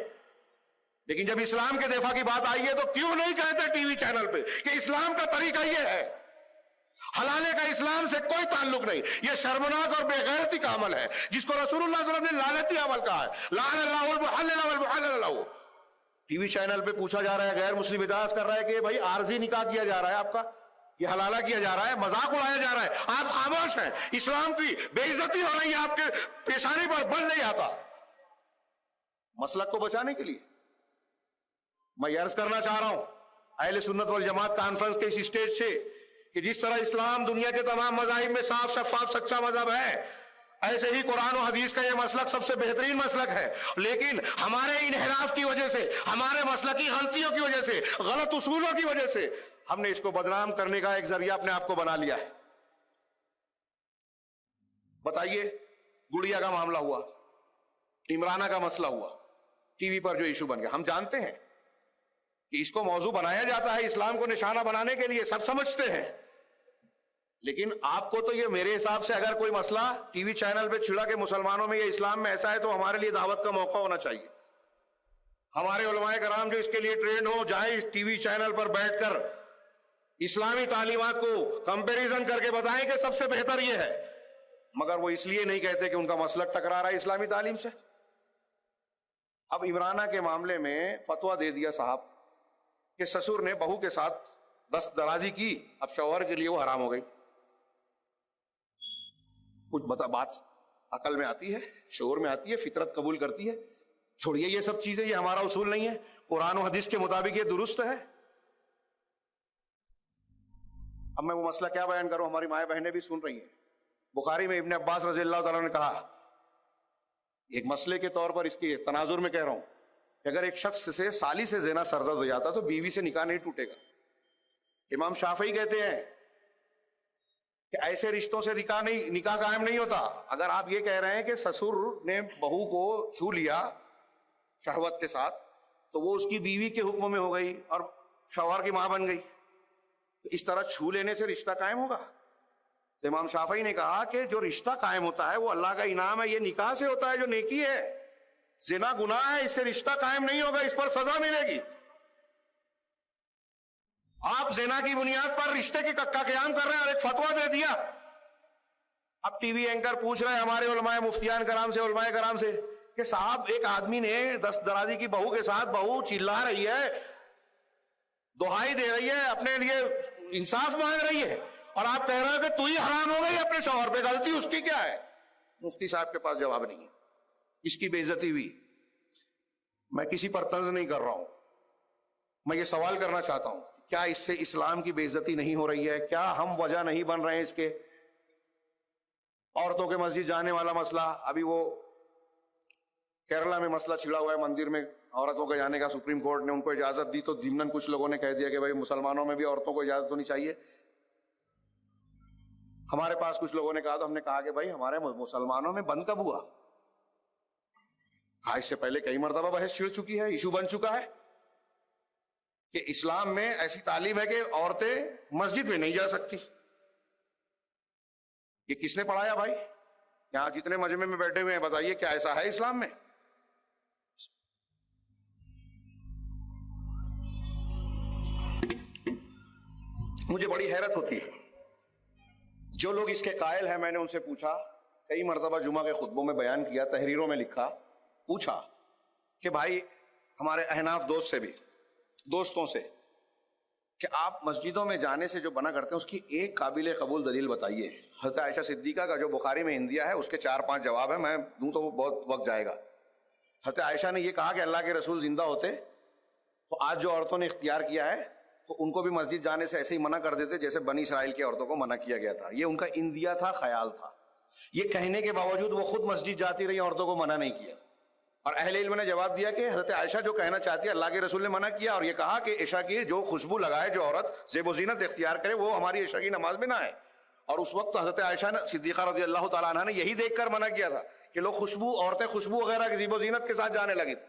لیکن جب اسلام کے دفاع کی بات آئی ہے تو کیوں نہیں کہتے ٹی وی چینل پہ کہ اسلام کا طریقہ یہ ہے؟ حلالے کا اسلام سے کوئی تعلق نہیں، یہ شرمناک اور بے غیرتی کا عمل ہے جس کو رسول اللہ صلی اللہ علیہ وسلم نے لعنتی عمل کہا ہے، لعن اللہ المحلل والمحلل له۔ ٹی وی چینل پہ پوچھا جا رہا ہے، غیر مسلم اعتراض کر رہا ہے کہ بھائی عارضی نکاح کیا جا رہا ہے، آپ کا یہ حلالہ کیا جا رہا ہے، مذاق اڑایا جا رہا ہے، آپ خاموش ہیں، اسلام کی بے عزتی ہو رہی ہے، آپ کے پیشانی پر بل نہیں آتا۔ مسلک کو بچانے کے لیے میں عرض کرنا چاہ رہا ہوں اہل سنت والجماعت کانفرنس کے اس اسٹیج سے کہ جس طرح اسلام دنیا کے تمام مذاہب میں صاف شفاف سچا مذہب ہے، ایسے ہی قرآن و حدیث کا یہ مسلک سب سے بہترین مسلک ہے، لیکن ہمارے انحراف کی وجہ سے، ہمارے مسلکی غلطیوں کی وجہ سے، غلط اصولوں کی وجہ سے ہم نے اس کو بدنام کرنے کا ایک ذریعہ اپنے آپ کو بنا لیا ہے۔ بتائیے، گڑیا کا معاملہ ہوا، عمرانہ کا مسئلہ ہوا، ٹی وی پر جو ایشو بن گیا، ہم جانتے ہیں کہ اس کو موضوع بنایا جاتا ہے اسلام کو نشانہ بنانے کے لیے، سب سمجھتے ہیں، لیکن آپ کو تو یہ میرے حساب سے اگر کوئی مسئلہ ٹی وی چینل پہ چھڑا کہ مسلمانوں میں یہ اسلام میں ایسا ہے تو ہمارے لیے دعوت کا موقع ہونا چاہیے۔ ہمارے علماء کرام جو اس کے لیے ٹرینڈ ہو، جائیں ٹی وی چینل پر بیٹھ کر اسلامی تعلیمات کو کمپیریزن کر کے بتائیں کہ سب سے بہتر یہ ہے، مگر وہ اس لیے نہیں کہتے کہ ان کا مسلک ٹکرا رہا ہے اسلامی تعلیم سے۔ اب عمرانہ کے معاملے میں فتویٰ دے دیا صاحب کہ سسر نے بہو کے ساتھ دست درازی کی، اب شوہر کے لیے وہ حرام ہو گئی۔ کچھ بات عقل میں آتی ہے، شعور میں آتی ہے، فطرت قبول کرتی ہے؟ چھوڑیے یہ سب چیزیں، یہ ہمارا اصول نہیں ہے، قرآن و حدیث کے مطابق یہ درست ہے۔ اب میں وہ مسئلہ کیا بیان کروں، ہماری مائیں بہنیں بھی سن رہی ہیں۔ بخاری میں ابن عباس رضی اللہ تعالیٰ نے کہا، ایک مسئلے کے طور پر اس کے تناظر میں کہہ رہا ہوں کہ اگر ایک شخص سے سالی سے زنا سرزد ہو جاتا تو بیوی سے نکاح نہیں ٹوٹے گا۔ امام شافعی کہتے ہیں کہ ایسے رشتوں سے نکاح قائم نہیں ہوتا۔ اگر آپ یہ کہہ رہے ہیں کہ سسر نے بہو کو چھو لیا شہوت کے ساتھ تو وہ اس کی بیوی کے حکم میں ہو گئی اور شوہر کی ماں بن گئی، تو اس طرح چھو لینے سے رشتہ قائم ہوگا؟ تو امام شافعی نے کہا کہ جو رشتہ قائم ہوتا ہے وہ اللہ کا انعام ہے، یہ نکاح سے ہوتا ہے جو نیکی ہے، زنا گناہ ہے، اس سے رشتہ قائم نہیں ہوگا، اس پر سزا ملے گی۔ آپ زنا کی بنیاد پر رشتے کا قیام کر رہے ہیں اور ایک فتویٰ دے دیا۔ اب ٹی وی اینکر پوچھ رہے ہیں ہمارے علماء مفتیان کرام سے، علماء کرام سے کہ صاحب ایک آدمی نے دست درازی کی بہو کے ساتھ، بہو چلا رہی ہے، دہائی دے رہی ہے، اپنے لیے انصاف مانگ رہی ہے، اور آپ کہہ رہے ہیں کہ تو ہی حرام ہو گئی اپنے شوہر پہ، غلطی اس کی کیا ہے؟ مفتی صاحب کے پاس جواب نہیں ہے، اس کی بے عزتی ہوئی۔ میں کسی پر طنز نہیں کر رہا ہوں، میں یہ سوال کرنا چاہتا ہوں، کیا اس سے اسلام کی بے عزتی نہیں ہو رہی ہے؟ کیا ہم وجہ نہیں بن رہے ہیں اس کے؟ عورتوں کے مسجد جانے والا مسئلہ، ابھی وہ کیرلا میں مسئلہ چھڑا ہوا ہے، مندر میں عورتوں کے جانے کا سپریم کورٹ نے ان کو اجازت دی، تو ضمناً کچھ لوگوں نے کہہ دیا کہ بھائی مسلمانوں میں بھی عورتوں کو اجازت ہونی چاہیے۔ ہمارے پاس کچھ لوگوں نے کہا، تو ہم نے کہا کہ بھائی ہمارے مسلمانوں میں بند کب ہوا؟ اس سے پہلے کئی مرتبہ بحث چھڑ چکی ہے، ایشو بن چکا ہے کہ اسلام میں ایسی تعلیم ہے کہ عورتیں مسجد میں نہیں جا سکتی۔ یہ کس نے پڑھایا بھائی؟ یہاں جتنے مجمع میں بیٹھے ہوئے ہیں بتائیے کیا ایسا ہے اسلام میں؟ مجھے بڑی حیرت ہوتی ہے جو لوگ اس کے قائل ہیں، میں نے ان سے پوچھا، کئی مرتبہ جمعہ کے خطبوں میں بیان کیا، تحریروں میں لکھا، پوچھا کہ بھائی ہمارے احناف دوستوں سے کہ آپ مسجدوں میں جانے سے جو منع کرتے ہیں اس کی ایک قابل قبول دلیل بتائیے۔ حضرت عائشہ صدیقہ کا جو بخاری میں ہندیہ ہے اس کے 4-5 جواب ہیں، میں دوں تو وہ بہت وقت جائے گا۔ حضرت عائشہ نے یہ کہا کہ اللہ کے رسول زندہ ہوتے تو آج جو عورتوں نے اختیار کیا ہے تو ان کو بھی مسجد جانے سے ایسے ہی منع کر دیتے جیسے بنی اسرائیل کی عورتوں کو منع کیا گیا تھا۔ یہ ان کا اندیہ تھا، خیال تھا۔ یہ کہنے کے باوجود وہ خود مسجد جاتی رہی، عورتوں کو منع نہیں کیا. اور اہل علم نے جواب دیا کہ حضرت عائشہ جو کہنا چاہتی ہے اللہ کے رسول نے منع کیا، اور یہ کہا کہ عشاء کی جو خوشبو لگائے، جو عورت زیب و زینت اختیار کرے، وہ ہماری عشاء کی نماز میں نہ آئے. اور اس وقت حضرت عائشہ نے صدیقہ رضی اللہ تعالیٰ عنہ نے یہی دیکھ کر منع کیا تھا کہ لوگ عورتیں خوشبو وغیرہ کی زیب و زینت کے ساتھ جانے لگی تھی.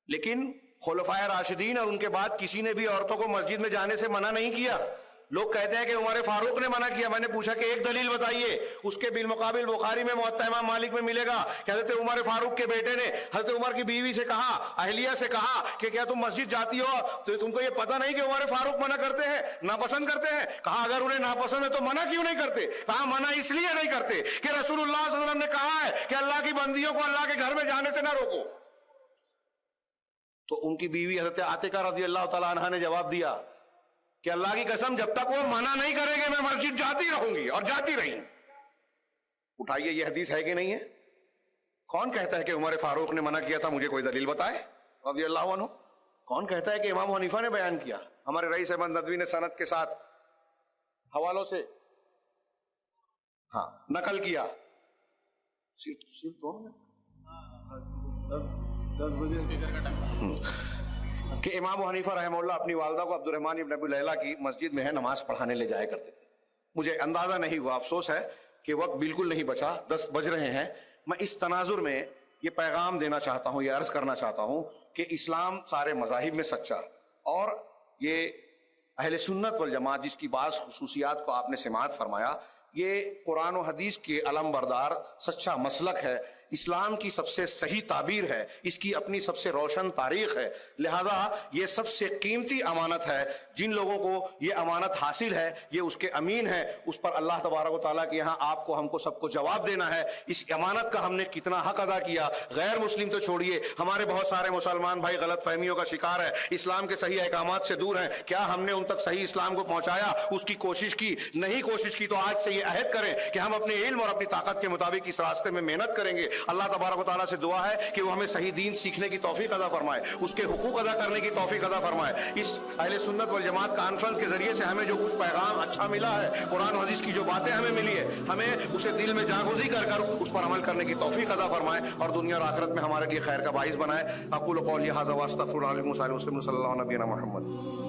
لیکن خلفائے راشدین اور ان کے بعد کسی نے بھی عورتوں کو مسجد میں جانے سے منع نہیں کیا. لوگ کہتے ہیں کہ عمر فاروق نے منع کیا. میں نے پوچھا کہ ایک دلیل بتائیے. اس کے بالمقابل بخاری میں موطا امام مالک میں ملے گا کہ حضرت عمر فاروق کے بیٹے نے حضرت عمر کی بیوی سے کہا، اہلیہ سے کہا کہ کیا تم مسجد جاتی ہو تو تم کو یہ پتہ نہیں کہ عمر فاروق منع کرتے ہیں، ناپسند کرتے ہیں؟ کہا اگر انہیں ناپسند ہے تو منع کیوں نہیں کرتے؟ کہا منع اس لیے نہیں کرتے کہ رسول اللہ صلی اللہ علیہ وسلم نے کہا ہے کہ اللہ کی بندیوں کو اللہ کے گھر میں جانے سے نہ روکو. تو ان کی بیوی حضرت عاتکہ رضی اللہ تعالیٰ عنہ نے جواب دیا کہ اللہ کی قسم جب تک وہ منع نہیں کریں گے میں مسجد جاتی رہوں گی، اور جاتی رہی. اٹھائیے یہ حدیث ہے کہ نہیں ہے؟ کون کہتا ہے کہ عمر فاروق نے منع کیا تھا؟ مجھے کوئی دلیل بتائے رضی اللہ عنہ. کون کہتا ہے کہ امام حنیفہ نے بیان کیا؟ ہمارے رئیس احمد ندوی نے سند کے ساتھ حوالوں سے نقل کیا. کہ امام حنیفہ رحمہ اللہ اپنی والدہ کو عبد الرحمن ابن ابی لیلہ کی مسجد میں ہے نماز پڑھانے لے جایا کرتے تھے. مجھے اندازہ نہیں ہوا، افسوس ہے کہ وقت بالکل نہیں بچا، 10 بج رہے ہیں. میں اس تناظر میں یہ پیغام دینا چاہتا ہوں، یہ عرض کرنا چاہتا ہوں کہ اسلام سارے مذاہب میں سچا، اور یہ اہل سنت والجماعت جس کی بعض خصوصیات کو آپ نے سماعت فرمایا، یہ قرآن و حدیث کے علم بردار سچا مسلک ہے، اسلام کی سب سے صحیح تعبیر ہے، اس کی اپنی سب سے روشن تاریخ ہے. لہذا یہ سب سے قیمتی امانت ہے. جن لوگوں کو یہ امانت حاصل ہے یہ اس کے امین ہے. اس پر اللہ تبارک و تعالیٰ کے یہاں آپ کو، ہم کو، سب کو جواب دینا ہے. اس امانت کا ہم نے کتنا حق ادا کیا. غیر مسلم تو چھوڑیے، ہمارے بہت سارے مسلمان بھائی غلط فہمیوں کا شکار ہے، اسلام کے صحیح احکامات سے دور ہیں. کیا ہم نے ان تک صحیح اسلام کو پہنچایا؟ اس کی کوشش کی نہیں؟ کوشش کی تو آج سے یہ عہد کریں کہ ہم اپنے علم اور اپنی طاقت کے مطابق اس راستے میں محنت کریں گے. اللہ تبارک و تعالیٰ سے دعا ہے کہ وہ ہمیں صحیح دین سیکھنے کی توفیق عطا فرمائے، اس کے حقوق ادا کرنے کی توفیق عطا فرمائے. اس اہل سنت والجماعت کانفرنس کے ذریعے سے ہمیں جو کچھ پیغام اچھا ملا ہے، قرآن و حدیث کی جو باتیں ہمیں ملی ہے، ہمیں اسے دل میں جاگزی کر کر اس پر عمل کرنے کی توفیق عطا فرمائے، اور دنیا اور آخرت میں ہمارے لیے خیر کا باعث بنائے. اقول قولی ھذا واستغفر اللہ لکم ولسائر المسلمین صلی اللہ علیہ وسلم.